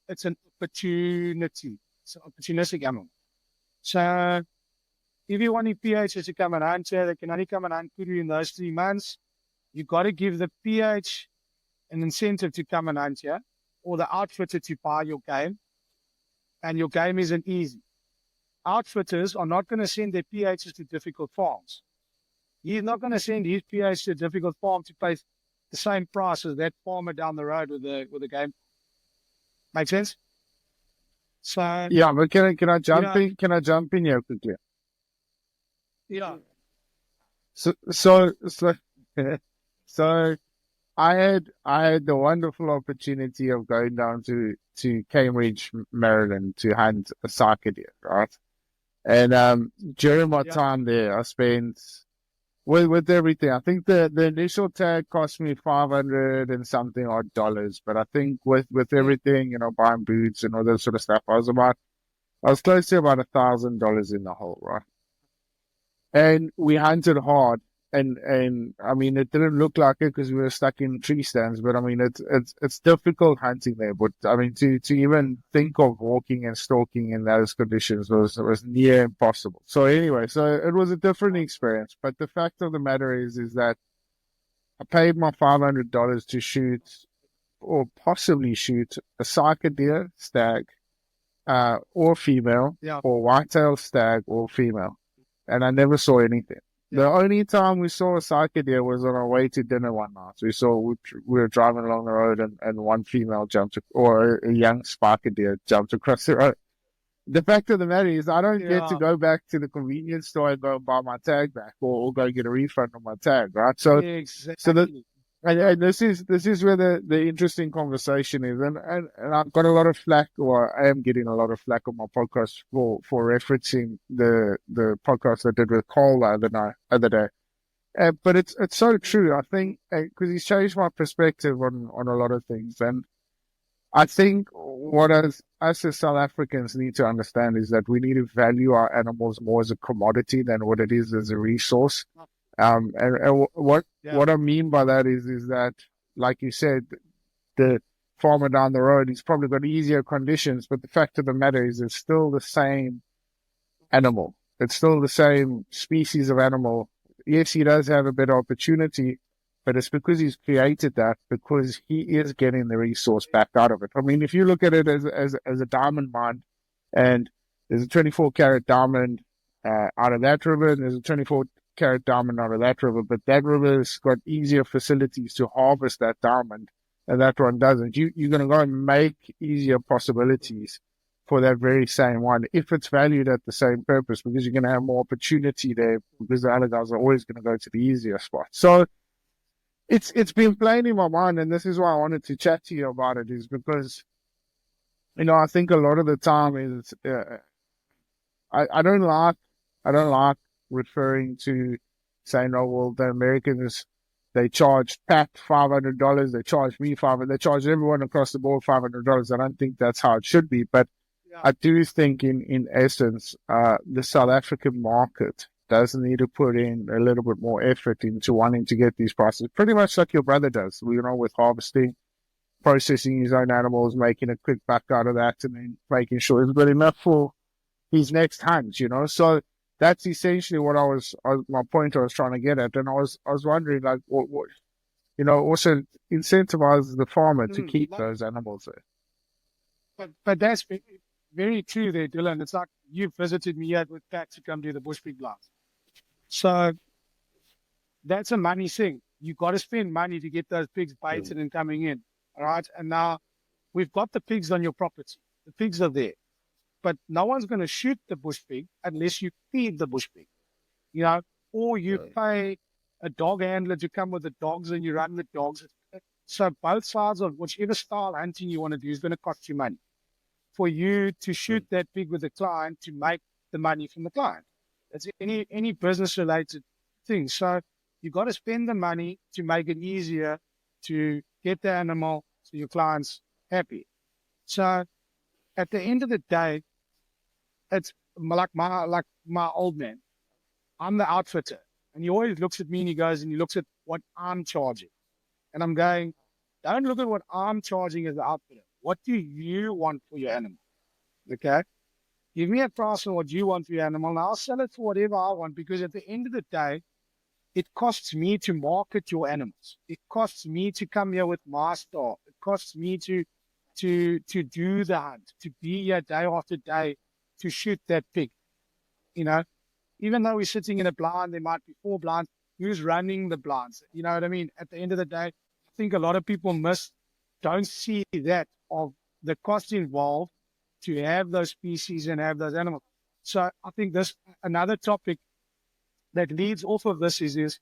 opportunity. It's an opportunistic animal. So if you want your PHs to come and hunt here, they can only come and hunt kudu in those 3 months. You got to give the PH an incentive to come and hunt here, or the outfitter to buy your game, and your game isn't easy. Outfitters are not going to send their PHs to difficult farms. He's not going to send his PH to a difficult farm to pay the same price as that farmer down the road with the game. Make sense? So yeah, but can I jump in? Can I jump in here quickly? Yeah. So I had the wonderful opportunity of going down to Cambridge, Maryland to hunt a cyca deer, right? And during my time there, I spent with everything. I think the initial tag cost me $500 and something odd dollars, but I think with everything, buying boots and all that sort of stuff, I was close to about $1,000 in the hole, right? And we hunted hard. and I mean, it didn't look like it because we were stuck in tree stands. But I mean, it's difficult hunting there. But I mean, to even think of walking and stalking in those conditions was near impossible. So anyway, so it was a different experience. But the fact of the matter is that I paid my $500 to shoot or possibly shoot a cyca deer stag, or female, Yeah. or white-tailed stag or female, and I never saw anything. The Yeah. only time we saw a cyca deer was on our way to dinner one night. We were driving along the road, and one female jumped, or a young spiker deer jumped across the road. The fact of the matter is, I don't get to Yeah. go back to the convenience store and go buy my tag back, or go get a refund on my tag, right? So the Exactly. and this is where the interesting conversation is, and I've got a lot of flack, or I am getting a lot of flack on my podcast for referencing the podcast I did with Cole the other day. But it's so true. I think because he's changed my perspective on a lot of things, and I think what us as South Africans need to understand is that we need to value our animals more as a commodity than what it is as a resource. And Yeah. what I mean by that is that, like you said, the farmer down the road, he's probably got easier conditions, but the fact of the matter is it's still the same animal. It's still the same species of animal. Yes, he does have a better opportunity, but it's because he's created that, because he is getting the resource back out of it. I mean, if you look at it as a diamond mine, and there's a 24-carat diamond out of that river, and there's a 24-carat diamond out of that river, but that river's got easier facilities to harvest that diamond, and that one doesn't. You're going to go and make easier possibilities for that very same one if it's valued at the same purpose, because you're going to have more opportunity there, because the other guys are always going to go to the easier spot. So it's been playing in my mind, and this is why I wanted to chat to you about it, is because, I think a lot of the time is I don't like referring to saying, oh well, the Americans, they charge Pat $500, they charge me $500, they charge everyone across the board $500. I don't think that's how it should be, but Yeah. I do think in essence, the South African market does need to put in a little bit more effort into wanting to get these prices, pretty much like your brother does, with harvesting, processing his own animals, making a quick buck out of that, and then making sure he's got enough for his next hunt. So that's essentially what my point I was trying to get at. And I was wondering, like, what also incentivize the farmer to keep those animals there. But that's very true there, Dylan. It's like you visited me with Pat to come do the bush pig blast. So that's a money thing. You got to spend money to get those pigs baited and coming in. All right. And now we've got the pigs on your property. The pigs are there. But no one's going to shoot the bush pig unless you feed the bush pig, or you pay a dog handler to come with the dogs and you run the dogs. So both sides of whichever style hunting you want to do is going to cost you money for you to shoot that pig with the client to make the money from the client. It's any business related thing. So you got to spend the money to make it easier to get the animal so your client's happy. So at the end of the day, it's like my old man. I'm the outfitter, and he always looks at me and he looks at what I'm charging, and I'm going, don't look at what I'm charging as the outfitter. What do you want for your animal? Okay, give me a price on what you want for your animal, and I'll sell it for whatever I want. Because at the end of the day, it costs me to market your animals. It costs me to come here with my staff. It costs me to do the hunt, to be here day after day, to shoot that pig. Even though we're sitting in a blind, there might be 4 blinds. Who's running the blinds? You know what I mean? At the end of the day, I think a lot of people don't see that of the cost involved to have those species and have those animals. So I think another topic that leads off of this is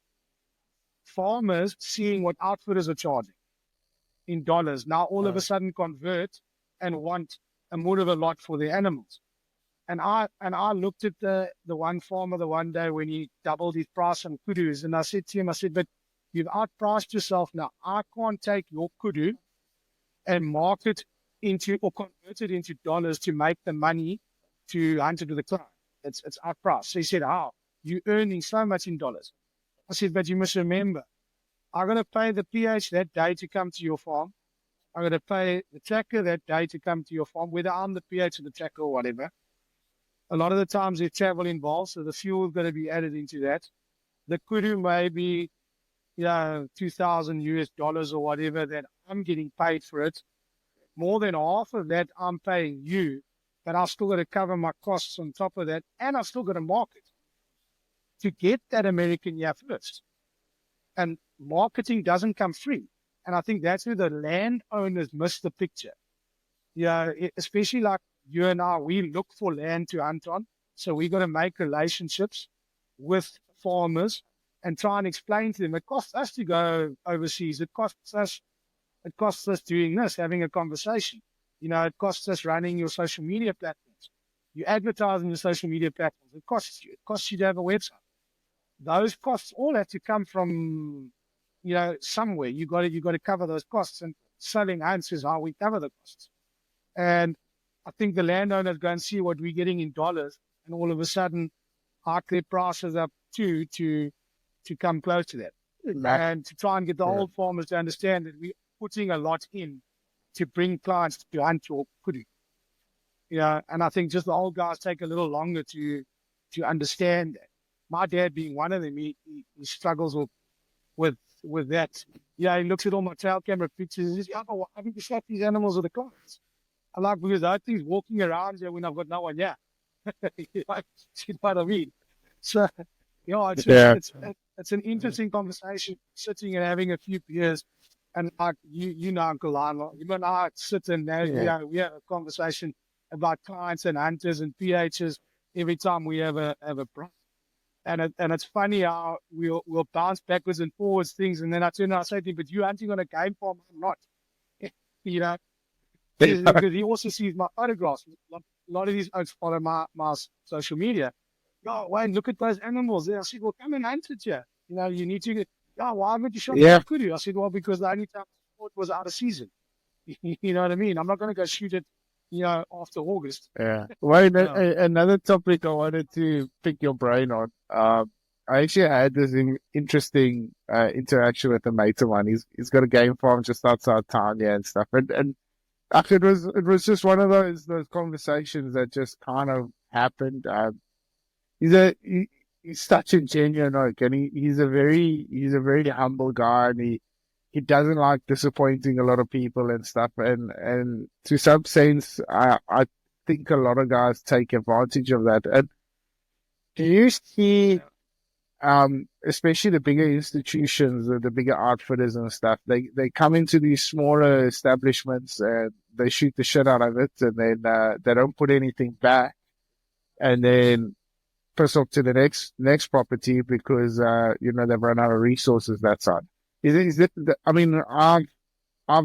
farmers seeing what outfitters are charging in dollars. Now all of a sudden convert and want a more of a lot for their animals. And I looked at the one farmer the one day when he doubled his price on kudus, and I said to him, but you've outpriced yourself now. I can't take your kudu and market into or convert it into dollars to make the money to hunt it with the client. It's outpriced. So he said, how? You're earning so much in dollars. I said, but you must remember, I'm going to pay the PH that day to come to your farm. I'm going to pay the tracker that day to come to your farm, whether I'm the PH or the tracker or whatever. A lot of the times there's travel involved, so the fuel is going to be added into that. The kudu may be, 2,000 US dollars or whatever that I'm getting paid for it. More than half of that I'm paying you, but I've still got to cover my costs on top of that, and I've still got to market to get that American year first. And marketing doesn't come free. And I think that's where the landowners miss the picture. Especially like you and I, we look for land to hunt on. So we got to make relationships with farmers and try and explain to them, it costs us to go overseas. It costs us doing this, having a conversation. It costs us running your social media platforms. You advertise on your social media platforms. It costs you. It costs you to have a website. Those costs all have to come from, somewhere. You got to cover those costs, and selling answers how we cover the costs. And I think the landowners go and see what we're getting in dollars, and all of a sudden, hike their prices up to come close to that, and to try and get the old farmers to understand that we're putting a lot in to bring clients to hunt your kudu. And I think just the old guys take a little longer to understand that. My dad being one of them, he struggles with that. He looks at all my trail camera pictures and says, why haven't you shot these animals with the clients? I'm like, because I think walking around here when I've got no one, you know what I mean? So, it's an interesting conversation, sitting and having a few beers. And like Uncle Lionel, you and I sit and we have a conversation about clients and hunters and PHs every time we have a break. And it's funny how we'll bounce backwards and forwards things, and then I turn and I say to him, but you're hunting on a game farm, I'm not. Because he also sees my photographs. A lot of these oaks follow my social media. Wayne, look at those animals there. I said, well, come and hunt it here. You need to get, why haven't you shot the kudu? I said, well, because the only time it was out of season. You know what I mean? I'm not going to go shoot it, after August. Yeah. Wayne, another topic I wanted to pick your brain on. I actually had this interesting interaction with a mate of mine. He's got a game farm just outside Tanya and stuff. And it was just one of those conversations that just kind of happened. He's such a genuine oak, and he's a very humble guy, and he doesn't like disappointing a lot of people and stuff. And to some sense, I think a lot of guys take advantage of that. And do you see, especially the bigger institutions, the bigger outfitters and stuff, they come into these smaller establishments and they shoot the shit out of it, and then they don't put anything back, and then piss off to the next property because they've run out of resources that side. Is it? I mean, I've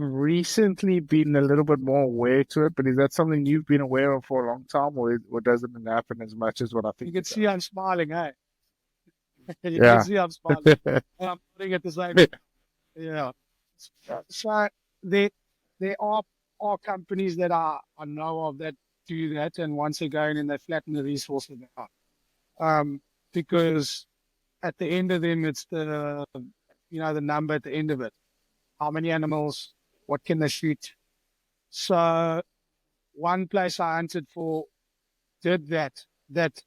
recently been a little bit more aware to it, but is that something you've been aware of for a long time, or doesn't it happen as much as what I think? You can see I'm smiling, eh? You Yeah. can see I'm smiling. I'm nodding at the same time. Yeah. So there are companies that I know of that do that, and once they go in and they flatten the resources out. Because at the end of them, it's the number at the end of it. How many animals? What can they shoot? So one place I hunted for did that. That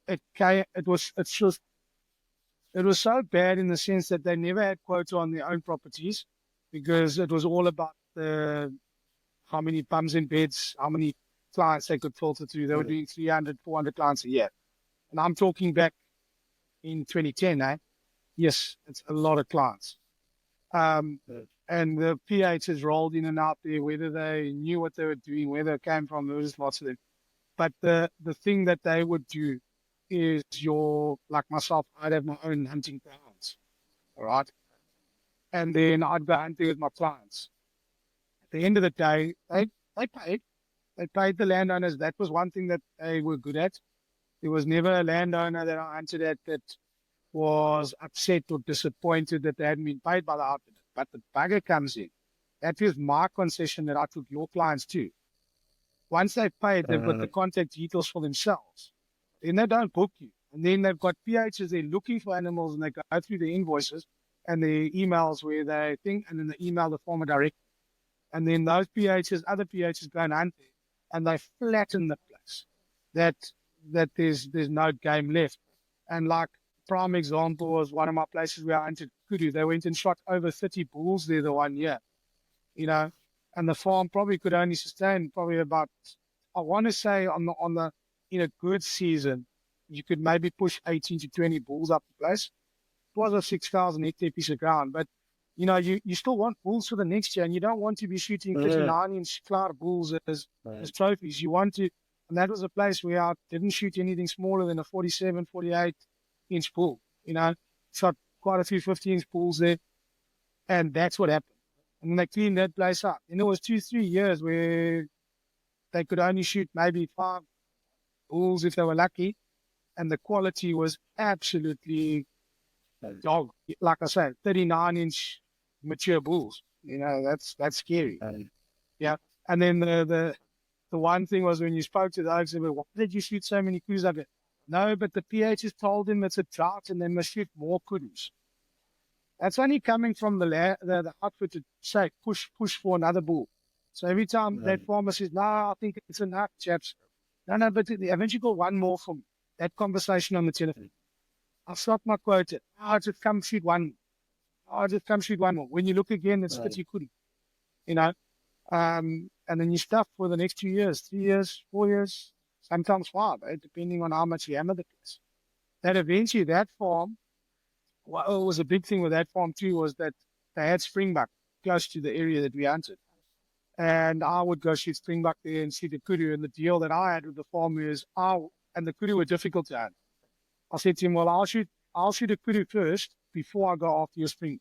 it was so bad in the sense that they never had quota on their own properties, because it was all about how many bums in beds, how many clients they could filter through. They were doing 300, 400 clients a year. And I'm talking back in 2010, eh? Yes, it's a lot of clients. And the PHs rolled in and out there, whether they knew what they were doing, where they came from, there was lots of them. But the thing that they would do is like myself, I'd have my own hunting grounds, all right? And then I'd go hunting with my clients. At the end of the day, they paid. They paid the landowners. That was one thing that they were good at. There was never a landowner that I hunted at that was upset or disappointed that they hadn't been paid by the outfit. But the bugger comes in. That is my concession that I took your clients to. Once they've paid, they've got the contact details for themselves. Then they don't book you And then they've got PHs, they're looking for animals, and they go through the invoices and the emails where they think, and then they email the farmer direct. And then those PHs, other PHs go and hunt there, and they flatten the place. That there's no game left. And like prime example was one of my places where I hunted kudu. They went and shot over 30 bulls there the one year, and the farm probably could only sustain probably about, I want to say on the in a good season, you could maybe push 18 to 20 bulls up the place. It was a 6,000 hectare piece of ground, but you still want bulls for the next year, and you don't want to be shooting 39-inch flower bulls as trophies. You want to, and that was a place where I didn't shoot anything smaller than a 47, 48-inch bull. Shot quite a few 50-inch bulls there, and that's what happened. And then they cleaned that place up. And it was 2-3 years where they could only shoot maybe 5 bulls if they were lucky, and the quality was absolutely dog. Like I said, 39-inch mature bulls. That's scary. Yeah. And then the one thing was when you spoke to the oaks, they were, why did you shoot so many kudus like that? No, but the PHs told them it's a drought and they must shoot more kudus. That's only coming from the outfit to say, push for another bull. So every time that farmer says, no, I think it's enough, chaps. No, but eventually got one more for me. That conversation on the telephone. I'll stop my quota. I'll just come shoot one. More. When you look again, it's 50 kudu. And then you stuff for the next 2 years, 3 years, 4 years, sometimes 5, depending on how much you hammer the place. That eventually that farm, what was a big thing with that farm too was that they had springbuck close to the area that we hunted. And I would go shoot springbuck there and see the kudu. And the deal that I had with the farm is, and the kudu were difficult to hunt. I said to him, well, I'll shoot a kudu first before I go after your spring.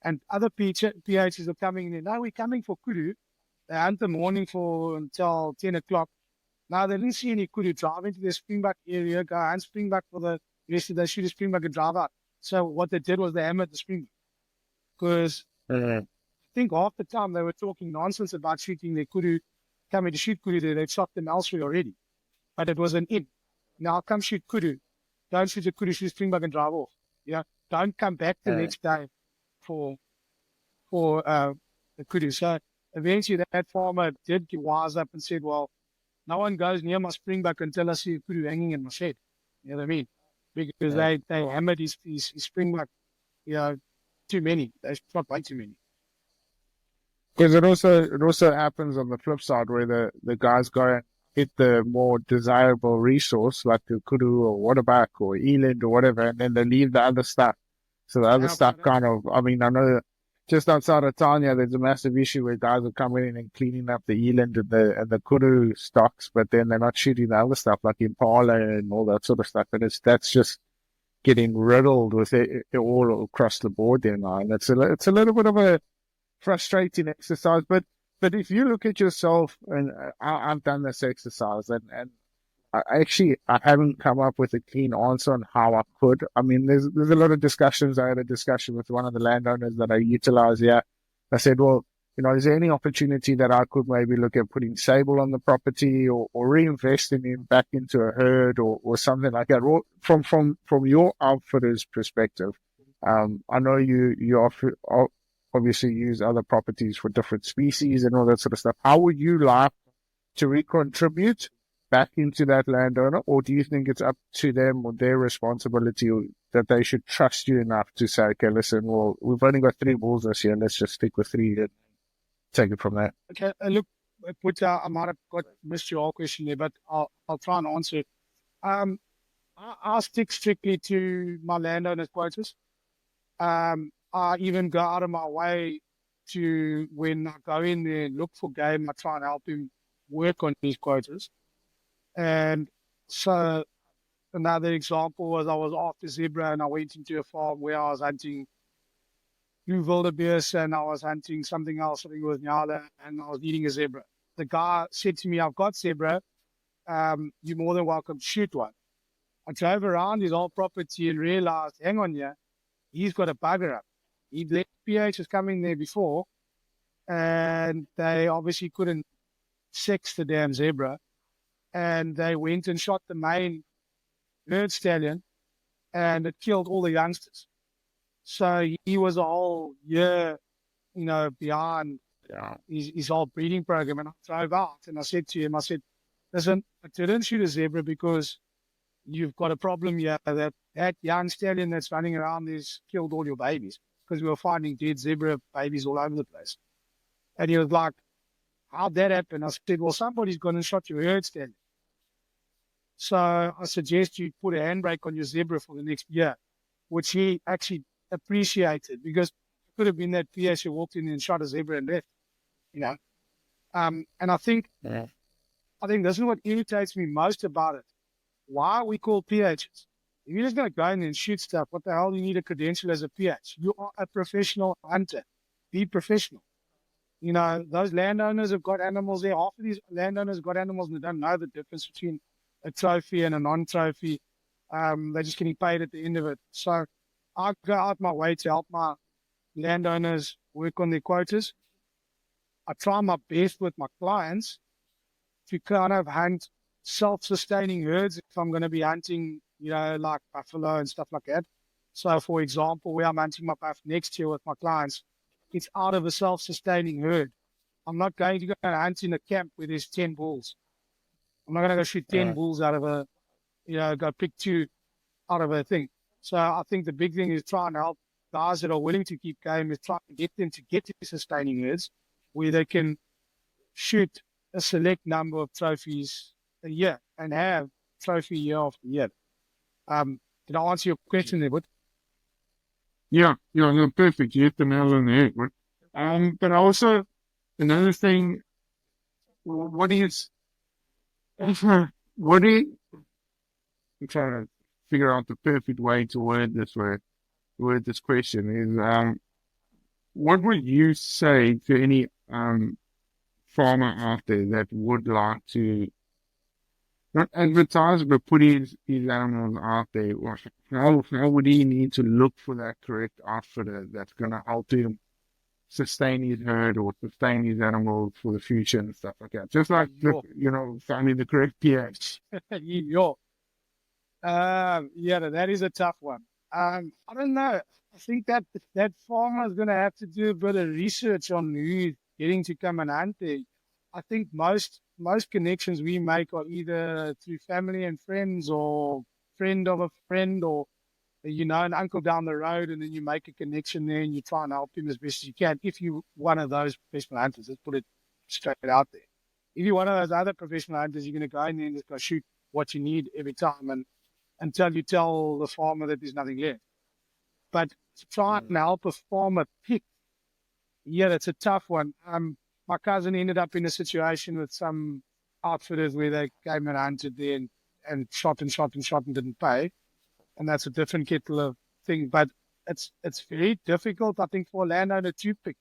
And other PHs are coming in. No, we're coming for kudu. They hunt the morning until 10 o'clock. Now, they didn't see any kudu. Drive into their springbuck area, go hunt springbuck for the rest of the day, shoot a springbuck and drive out. So what they did was they hammered the springbuck. Because I think half the time they were talking nonsense about shooting their kudu, coming to shoot kudu there. They'd shot them elsewhere already. But it was an in. Now, come shoot kudu. Don't shoot the kudu, shoot springbuck and drive off. Don't come back the next day for the kudu. So eventually that farmer did get wise up and said, well, no one goes near my springbuck until I see a kudu hanging in my shed. You know what I mean? Because they hammered his springbuck, too many. They shot way too many. Because it also happens on the flip side where the guys go and hit the more desirable resource like the kudu or waterbuck or eland or whatever, and then they leave the other stuff. So the other stuff kind of, I know just outside of town, there's a massive issue where guys are coming in and cleaning up the eland and the kudu stocks, but then they're not shooting the other stuff like impala and all that sort of stuff. And that's just getting riddled with it all across the board there now. And it's a little bit of a frustrating exercise, but if you look at yourself, and I've done this exercise, and I haven't come up with a clean answer on how I could. There's a lot of discussions. I had a discussion with one of the landowners that I utilize here. I said, well, is there any opportunity that I could maybe look at putting sable on the property or reinvesting in back into a herd or something like that? Or from your outfitter's perspective, I know you obviously use other properties for different species and all that sort of stuff. How would you like to recontribute back into that landowner, or do you think it's up to them or their responsibility that they should trust you enough to say, okay, listen, well, we've only got 3 bulls this year, let's just stick with 3 and take it from there? Okay, look, I might have missed your whole question there, but I'll try and answer it. I stick strictly to my landowner's quotas. I even go out of my way to, when I go in there and look for game, I try and help him work on his quotas. And so another example was I was after zebra and I went into a farm where I was hunting blue wildebeest and I was hunting something else, I think it was nyala, and I was eating a zebra. The guy said to me, I've got zebra, you're more than welcome to shoot one. I drove around his whole property and realized, hang on here, he's got a bugger up. He'd let PHs come in there before, and they obviously couldn't sex the damn zebra, and they went and shot the main herd stallion, and it killed all the youngsters. So he was a whole year, behind Yeah. his whole breeding program. And I drove out and I said to him, I said, listen, I didn't shoot a zebra because you've got a problem here that young stallion that's running around has killed all your babies, because we were finding dead zebra babies all over the place. And he was like, how'd that happen? I said, well, somebody's gone and shot your herd stallion. So I suggest you put a handbrake on your zebra for the next year, which he actually appreciated, because it could have been that PH who walked in and shot a zebra and left, you know. And I think Yeah. this is what irritates me most about it. Why are we called PHs? If you're just going to go in and shoot stuff, what the hell do you need a credential as a PH? You are a professional hunter. Be professional. Those landowners have got animals there. Half of these landowners have got animals and they don't know the difference between a trophy and a non-trophy. They're just getting paid at the end of it. So I go out my way to help my landowners work on their quotas. I try my best with my clients to kind of hunt self-sustaining herds if I'm going to be hunting, like buffalo and stuff like that. So, for example, where I'm hunting my buff next year with my clients, it's out of a self-sustaining herd. I'm not going to go and hunt in a camp where there's 10 bulls. I'm not going to go shoot 10 bulls out of go pick 2 out of a thing. So I think the big thing is trying to help guys that are willing to keep game, is trying to get them to get to sustaining herds where they can shoot a select number of trophies a year and have trophy year after year. Did I answer your question there, Bud? Yeah, no, perfect. You hit the nail on the head. But also another thing, what is, what do you, I'm trying to figure out the perfect way to word this question is, what would you say to any farmer out there that would like to not advertise but put his animals out there? How would he need to look for that correct outfitter that's going to help him sustain his herd or sustain his animals for the future and stuff like that? Just like finding the correct pH. That is a tough one. I don't know. I think that farmer is going to have to do a bit of research on who's getting to come and hunt there. I think most connections we make are either through family and friends, or friend of a friend, or an uncle down the road, and then you make a connection there and you try and help him as best as you can. If you're one of those professional hunters, let's put it straight out there. If you're one of those other professional hunters, you're going to go in there and just go shoot what you need every time, and until you tell the farmer that there's nothing left. But to try and help a farmer pick, that's a tough one. My cousin ended up in a situation with some outfitters where they came and hunted there and shot and didn't pay. And that's a different kettle of thing. But it's very difficult, I think, for a landowner to pick.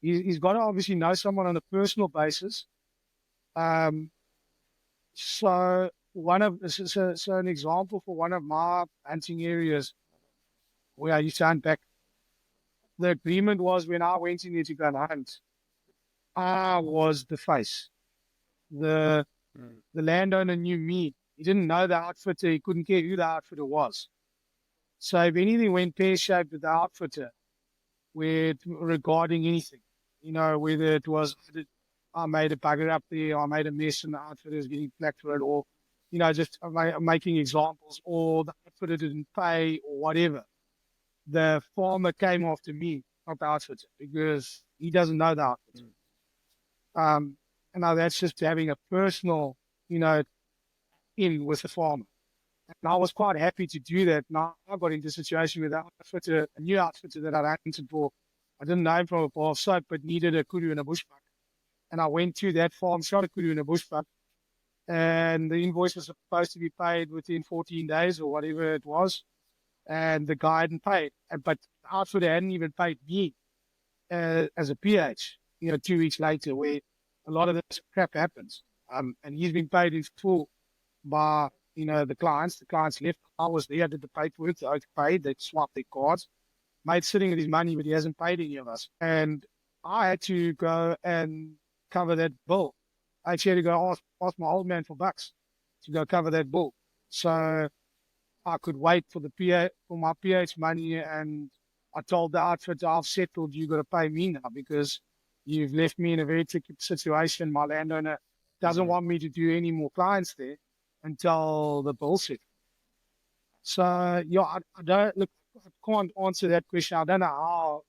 He's got to obviously know someone on a personal basis. So an example for one of my hunting areas where I used to hunt back, the agreement was when I went in there to go and hunt, I was the face. The landowner knew me. He didn't know the outfitter. He couldn't care who the outfitter was. So if anything went pear-shaped with the outfitter, regarding anything, whether it was I made a bugger up there, I made a mess and the outfitter is getting flack for it, or, just making examples, or the outfitter didn't pay or whatever, the farmer came after me, not the outfitter, because he doesn't know the outfitter. And now that's just having a personal, in with the farmer. And I was quite happy to do that. Now I got into a situation with a new outfitter that I hunted for. I didn't know him from a bar of soap, but needed a kudu and a bushbuck. And I went to that farm, shot a kudu and a bushbuck, and the invoice was supposed to be paid within 14 days or whatever it was. And the guy hadn't paid. But the outfitter hadn't even paid me as a PH, 2 weeks later, where a lot of this crap happens. And he's been paid in full by, the clients. The clients left. I was there, did the paperwork, they paid, they swapped their cards. Mate's sitting with his money, but he hasn't paid any of us. And I had to go and cover that bill. I actually had to go ask my old man for bucks to go cover that bill. So I could wait for for my PH money, and I told the outfitter, I've settled, you got to pay me now because you've left me in a very tricky situation. My landowner doesn't want me to do any more clients there until the bill set. So yeah, I don't look. I can't answer that question. I don't know how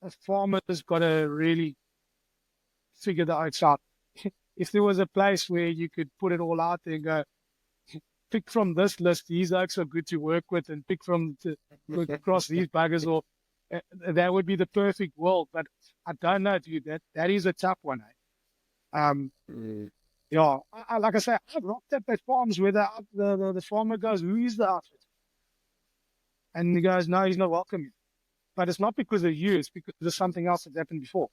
a farmer's got to really figure that out. If there was a place where you could put it all out there and go, pick from this list, these oaks are good to work with, and pick from across these buggers, or that would be the perfect world. But I don't know, dude. That is a tough one. Yeah, like I say, I've rocked up at farms where the farmer goes, "Who is the outfit?" And he goes, "No, he's not welcome here." But it's not because of you; it's because of something else that happened before.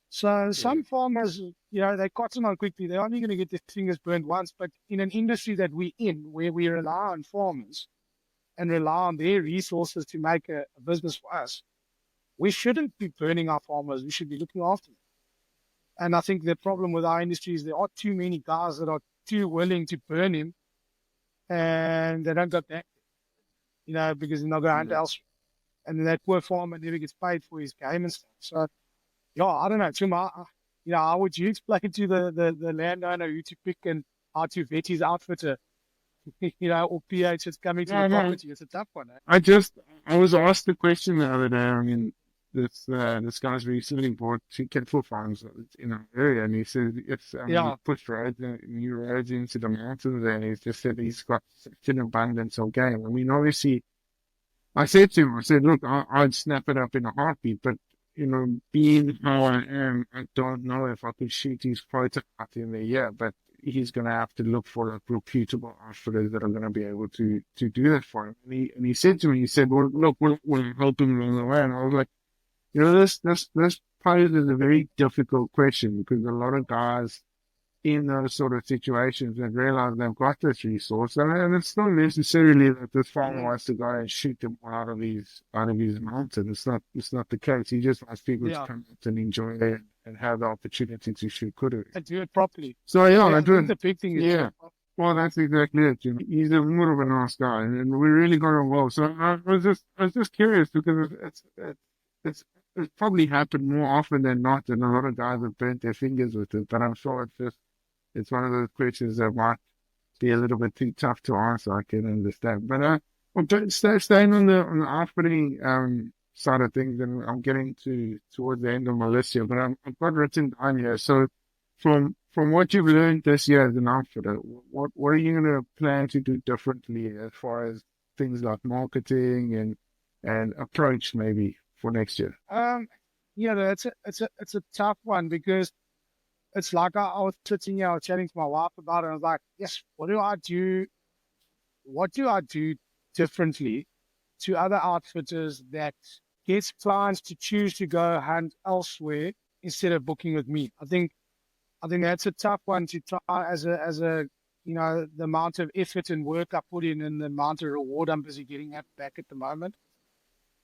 So some farmers, they cotton on quickly. They're only going to get their fingers burned once. But in an industry that we're in, where we rely on farmers and rely on their resources to make a business for us, we shouldn't be burning our farmers. We should be looking after them. And I think the problem with our industry is there are too many guys that are too willing to burn him, and they don't go back, because they're not going to hunt elsewhere. And then that poor farmer never gets paid for his game and stuff. So, yeah, I don't know, Tim. How would you explain to the landowner who to pick and how to vet his outfitter, or PH that's coming to the property? It's a tough one. I was asked the question the other day. I mean, this guy's recently bought 2 cattle farms in our area, and he said he pushed new roads into the mountains, and he just said he's got such an abundance of game. I mean, obviously, I said to him, look, I'd snap it up in a heartbeat, but being how I am, I don't know if I could shoot his quota out in the year, but he's going to have to look for like reputable outfitters that are going to be able to do that for him. And he said to me, well, look, we'll help him along the way. And I was like, this poses a very difficult question because a lot of guys in those sort of situations and realize they've got this resource, and it's not necessarily that this farmer wants to go and shoot them out of his mountain. It's not the case. He just wants people to come out and enjoy it and have the opportunity to shoot kudu and do it properly. So I do the big thing is well, that's exactly it. He's a more of a nice guy, and we really got involved. So I was just curious because it's probably happened more often than not, and a lot of guys have burnt their fingers with it. But I'm sure it's one of those questions that might be a little bit too tough to answer. I can understand. But staying on the outfitting side of things, and I'm getting towards the end of my list here. But I've got written down here. So from what you've learned this year as an outfitter, what are you going to plan to do differently as far as things like marketing and approach maybe for next year? It's a tough one because it's like I was sitting here chatting to my wife about it. And I was like, yes, what do I do? What do I do differently to other outfitters that gets clients to choose to go hunt elsewhere instead of booking with me? I think that's a tough one to try as a the amount of effort and work I put in and the amount of reward I'm busy getting back at the moment.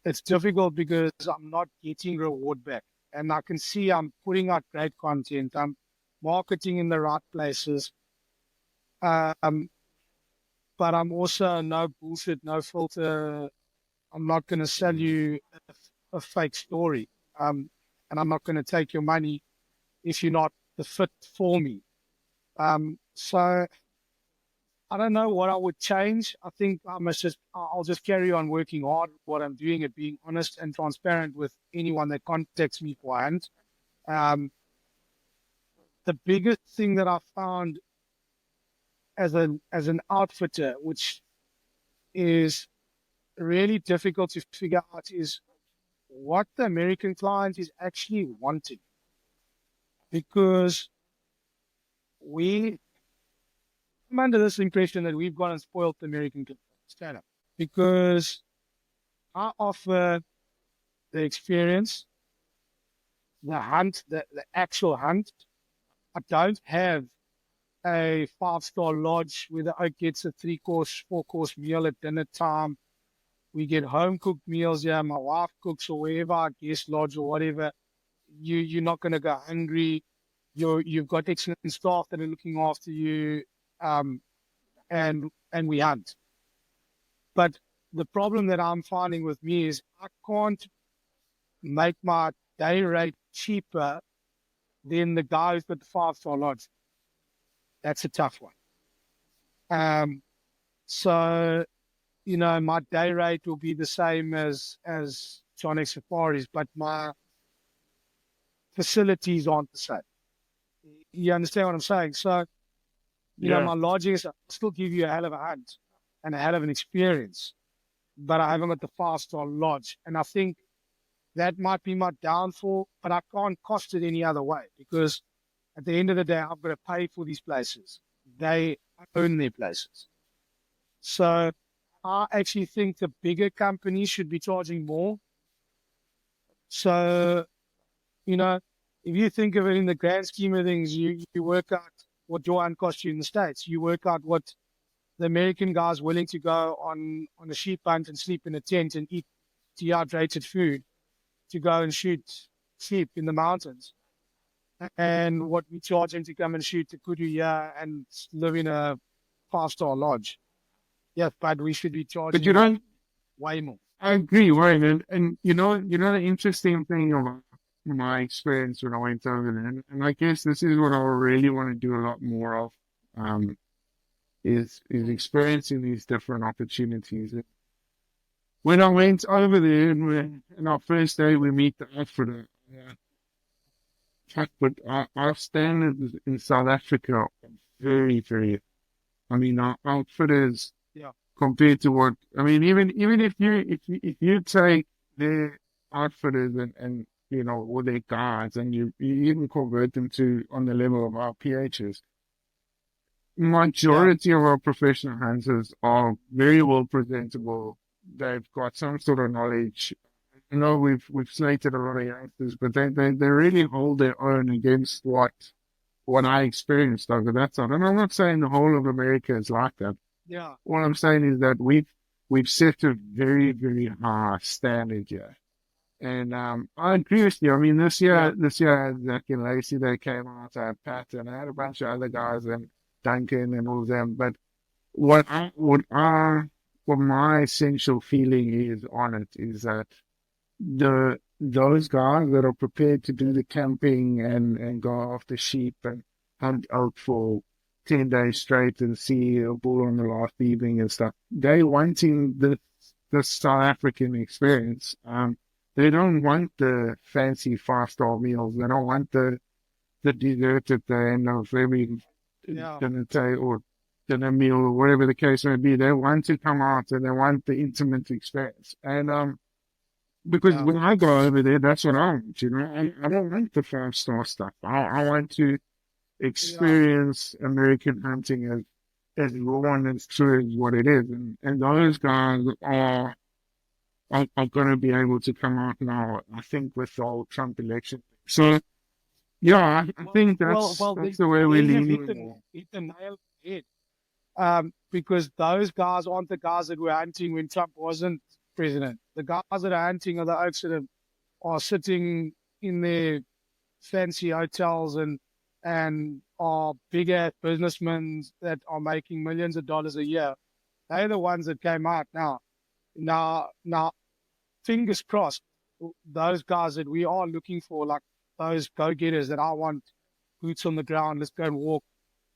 It's difficult because I'm not getting reward back. And I can see I'm putting out great content. I'm marketing in the right places. But I'm also no bullshit, no filter. I'm not going to sell you a fake story. And I'm not going to take your money if you're not the fit for me. So I don't know what I would change. I think I'll just carry on working hard what I'm doing and being honest and transparent with anyone that contacts me for a hunt. The biggest thing that I found as an outfitter, which is really difficult to figure out, is what the American client is actually wanting. Because I'm under this impression that we've gone and spoiled the American client. Because I offer the experience, the hunt, the actual hunt. I don't have a 5-star lodge where the oak gets a 3-course, 4-course meal at dinner time. We get home-cooked meals here. My wife cooks or wherever I guest lodge or whatever. You're not going to go hungry. You've got excellent staff that are looking after you. And and we hunt. But the problem that I'm finding with me is I can't make my day rate cheaper than the guy who's got the 5-star lodge. That's a tough one. So, my day rate will be the same as Sonic Safaris, but my facilities aren't the same. You understand what I'm saying? So, Yeah. my lodging is, I'll still give you a hell of a hunt and a hell of an experience, but I haven't got the 5-star lodge. And I think that might be my downfall, but I can't cost it any other way because at the end of the day, I've got to pay for these places. They own their places. So I actually think the bigger companies should be charging more. So, if you think of it in the grand scheme of things, you work out what your hunt costs you in the States. You work out what the American guy's willing to go on a sheep hunt and sleep in a tent and eat dehydrated food to go and shoot sheep in the mountains. And what we charge him to come and shoot the kudu here and live in a 5-star lodge. Yes, but we should be charging But you don't, way more. I agree, right? And the interesting thing about my experience when I went over there, and I guess this is what I really want to do a lot more of, is experiencing these different opportunities. When I went over there, and our first day we meet the outfitter, but our standards in South Africa are very, very. I mean, our outfitters Yeah. compared to what I mean, even if you take their outfitters and or their guards and you even convert them to on the level of our PHs, majority of our professional hunters are very well presentable. They've got some sort of knowledge. We've slated a lot of youngsters, but they really hold their own against what I experienced over that side. And I'm not saying the whole of America is like that. Yeah. What I'm saying is that we've set a very, very high standard here. And I agree with you. I mean, this year I had Zach and Lacey, they came out, I had Pat, and I had a bunch of other guys and Duncan and all of them. But what my essential feeling is on it is that those guys that are prepared to do the camping and go after sheep and hunt out for 10 days straight and see a bull on the last evening and stuff, they wanting the South African experience. They don't want the fancy 5-star meals. They don't want the dessert at the end of every dinner day or dinner meal or whatever the case may be. They want to come out and they want the intimate experience. And because when I go over there, that's what I want. I don't want the 5-star stuff. I want to experience American hunting as raw and as true as what it is. And those guys are going to be able to come out now, I think, with the whole Trump election. So, yeah, I think that's the way we're leaning. Hit the nail on the head. Because those guys aren't the guys that were hunting when Trump wasn't president. The guys that are hunting are the oaks that are sitting in their fancy hotels and are bigger businessmen that are making millions of dollars a year. They're the ones that came out now. Now, fingers crossed, those guys that we are looking for, like those go-getters that I want, boots on the ground, let's go and walk,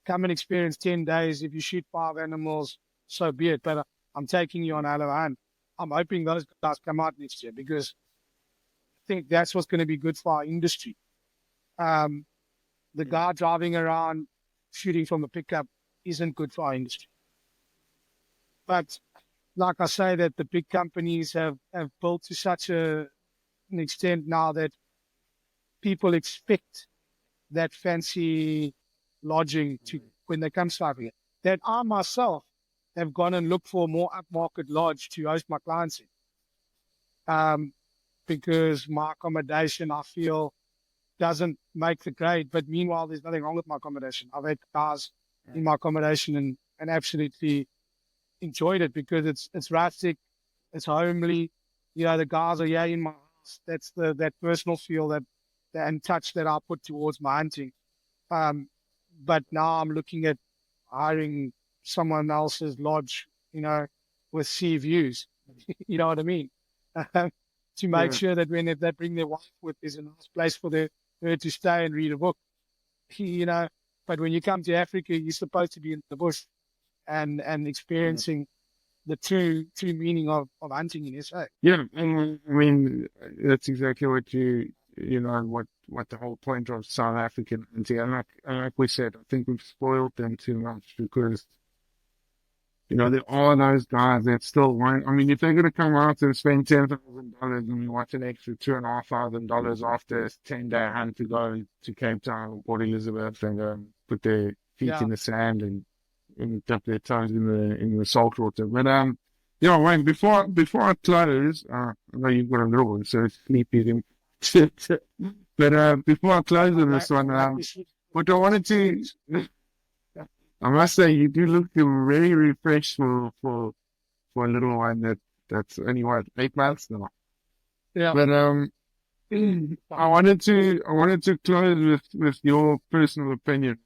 come and experience 10 days. If you shoot 5 animals, so be it. But I'm taking you on a hell of a hunt. I'm hoping those guys come out next year because I think that's what's going to be good for our industry. The guy driving around shooting from a pickup isn't good for our industry. But like I say, that the big companies have built to such an extent now that people expect that fancy lodging to when they come surfing. That I myself have gone and looked for a more upmarket lodge to host my clients in. Because my accommodation, I feel, doesn't make the grade. But meanwhile, there's nothing wrong with my accommodation. I've had guys in my accommodation and absolutely enjoyed it because it's rustic, it's homely. The guys are in my house. That's that personal feel and touch that I put towards my hunting. But now I'm looking at hiring someone else's lodge, with sea views. You know what I mean? To make Yeah. sure that if they bring their wife with, there's a nice place for her to stay and read a book. you know. But when you come to Africa, you're supposed to be in the bush and experiencing the true meaning of hunting in SA. Yeah, and I mean that's exactly what what the whole point of South African hunting. And like we said, I think we've spoiled them too much because there are those guys that still want. I mean, if they're going to come out and spend $10,000 and watch an extra $2,500 after a 10-day hunt to go to Cape Town or Port Elizabeth and put their feet Yeah. in the sand and dip their toes in the salt water. But Wayne, before I close, I know you've got a little one, so it's sleepy. But before I close on this one, what I wanted to. I must say, you do look very refreshed for a little one that's only what 8 months now. Yeah. But I wanted to close with your personal opinion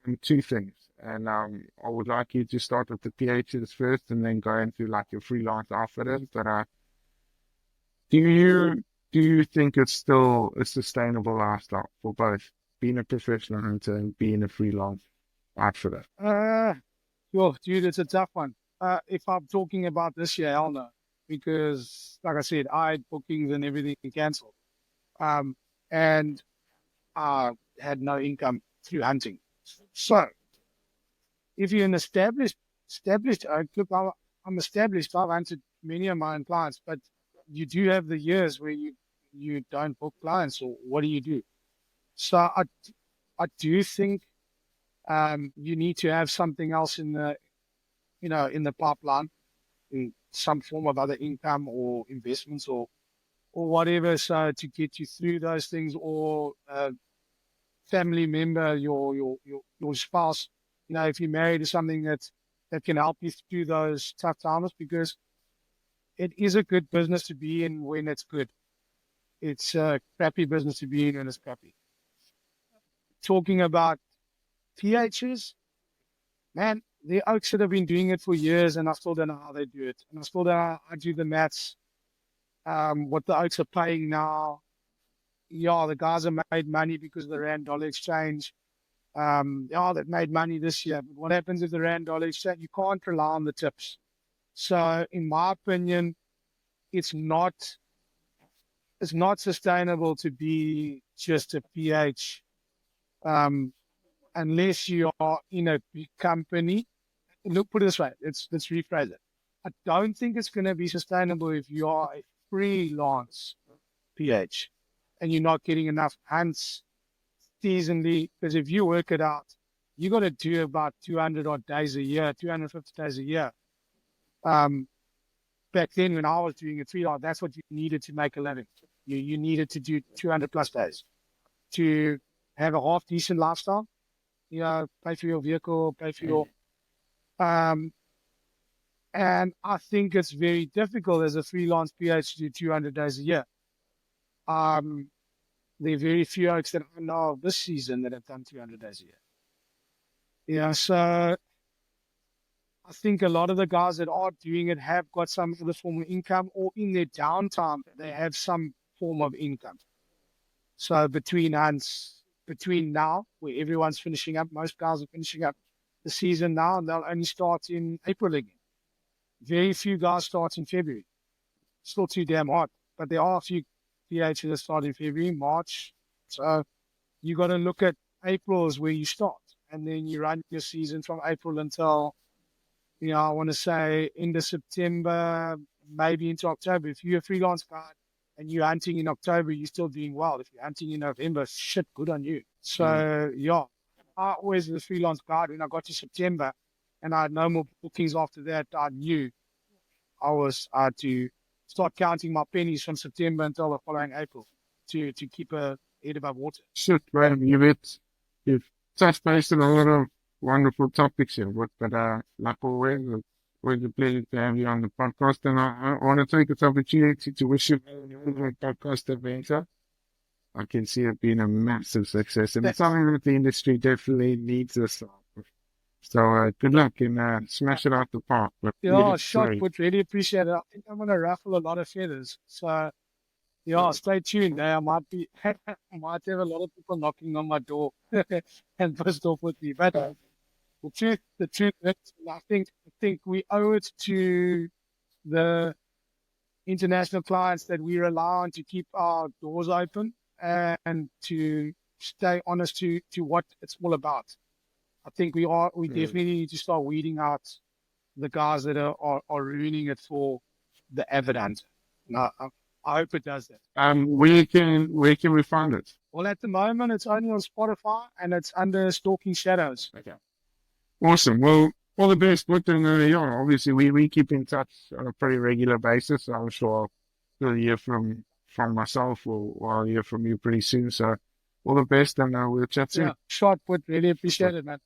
on two things, and I would like you to start with the PHs first, and then go into like your freelance outfitters. But do you think it's still a sustainable lifestyle for both being a professional hunter and being a freelance outfitter? Well, dude, it's a tough one. If I'm talking about this year, hell no, because like I said, I had bookings and everything cancelled. And I had no income through hunting. So if you're an established, look, I'm established. I've hunted many of my own clients, but you do have the years where you don't book clients, or what do you do? So I do think you need to have something else in the pipeline, in some form of other income or investments or whatever, so to get you through those things, or family member, your spouse, if you're married, to something that can help you through those tough times, because it is a good business to be in when it's good. It's a crappy business to be in when it's crappy. Talking about PHs, man, the oaks that have been doing it for years, and I still don't know how they do it. And I still don't know how I do the maths, what the oaks are paying now. Yeah, the guys have made money because of the rand dollar exchange. They've made money this year. But what happens if the rand dollar exchange? You can't rely on the tips. So, in my opinion, it's not sustainable to be just a PH, unless you are in a big company. Look, put it this way. Let's rephrase it. I don't think it's going to be sustainable if you are a freelance PH and you're not getting enough hunts seasonally. Because if you work it out, you got to do about 200 odd days a year, 250 days a year. Back then, when I was doing it freelance, that's what you needed to make a living. You needed to do 200 plus days to have a half decent lifestyle. Pay for your vehicle, pay for your and I think it's very difficult as a freelance PH to do 200 days a year. There are very few oaks that I know of this season that have done 200 days a year. So I think a lot of the guys that are doing it have got some other form of income, or in their downtime, they have some form of income. So between now, where everyone's finishing up, most guys are finishing up the season now, and they'll only start in April again. Very few guys start in February. Still too damn hot, but there are a few PHs that start in February, March. So you got to look at April is where you start, and then you run your season from April until, I want to say end of September, maybe into October. If you're a freelance guy and you're hunting in October, you're still doing well. If you're hunting in November, shit, good on you. So I always was a freelance guide. When I got to September and I had no more bookings after that, I knew I had to start counting my pennies from September until the following April to keep a head above water. Shit, man, you've touched base on a lot of wonderful topics here, but like always, it's always a pleasure to have you on the podcast, and I want to take this opportunity to wish you on your podcast adventure. I can see it being a massive success, and it's something that the industry definitely needs us So good luck and smash it out the park. But yeah, Yeah, shot great. put. Really appreciate it. I think I'm gonna ruffle a lot of feathers. So yeah, stay tuned. I might be, I might have a lot of people knocking on my door and pissed off with me. But the truth is, I think we owe it to the international clients that we rely on to keep our doors open and to stay honest to what it's all about. I think we Mm. definitely need to start weeding out the guys that are ruining it for the evidence. And I hope it does that. Where can we find it? Well, at the moment, it's only on Spotify and it's under Stalking Shadows. Okay. Awesome. Well, all the best with them. Yeah, obviously we keep in touch on a pretty regular basis. I'm sure you'll hear from myself or I'll hear from you pretty soon. So all the best and we'll chat soon. Yeah, short put. Really appreciate Okay. it, man.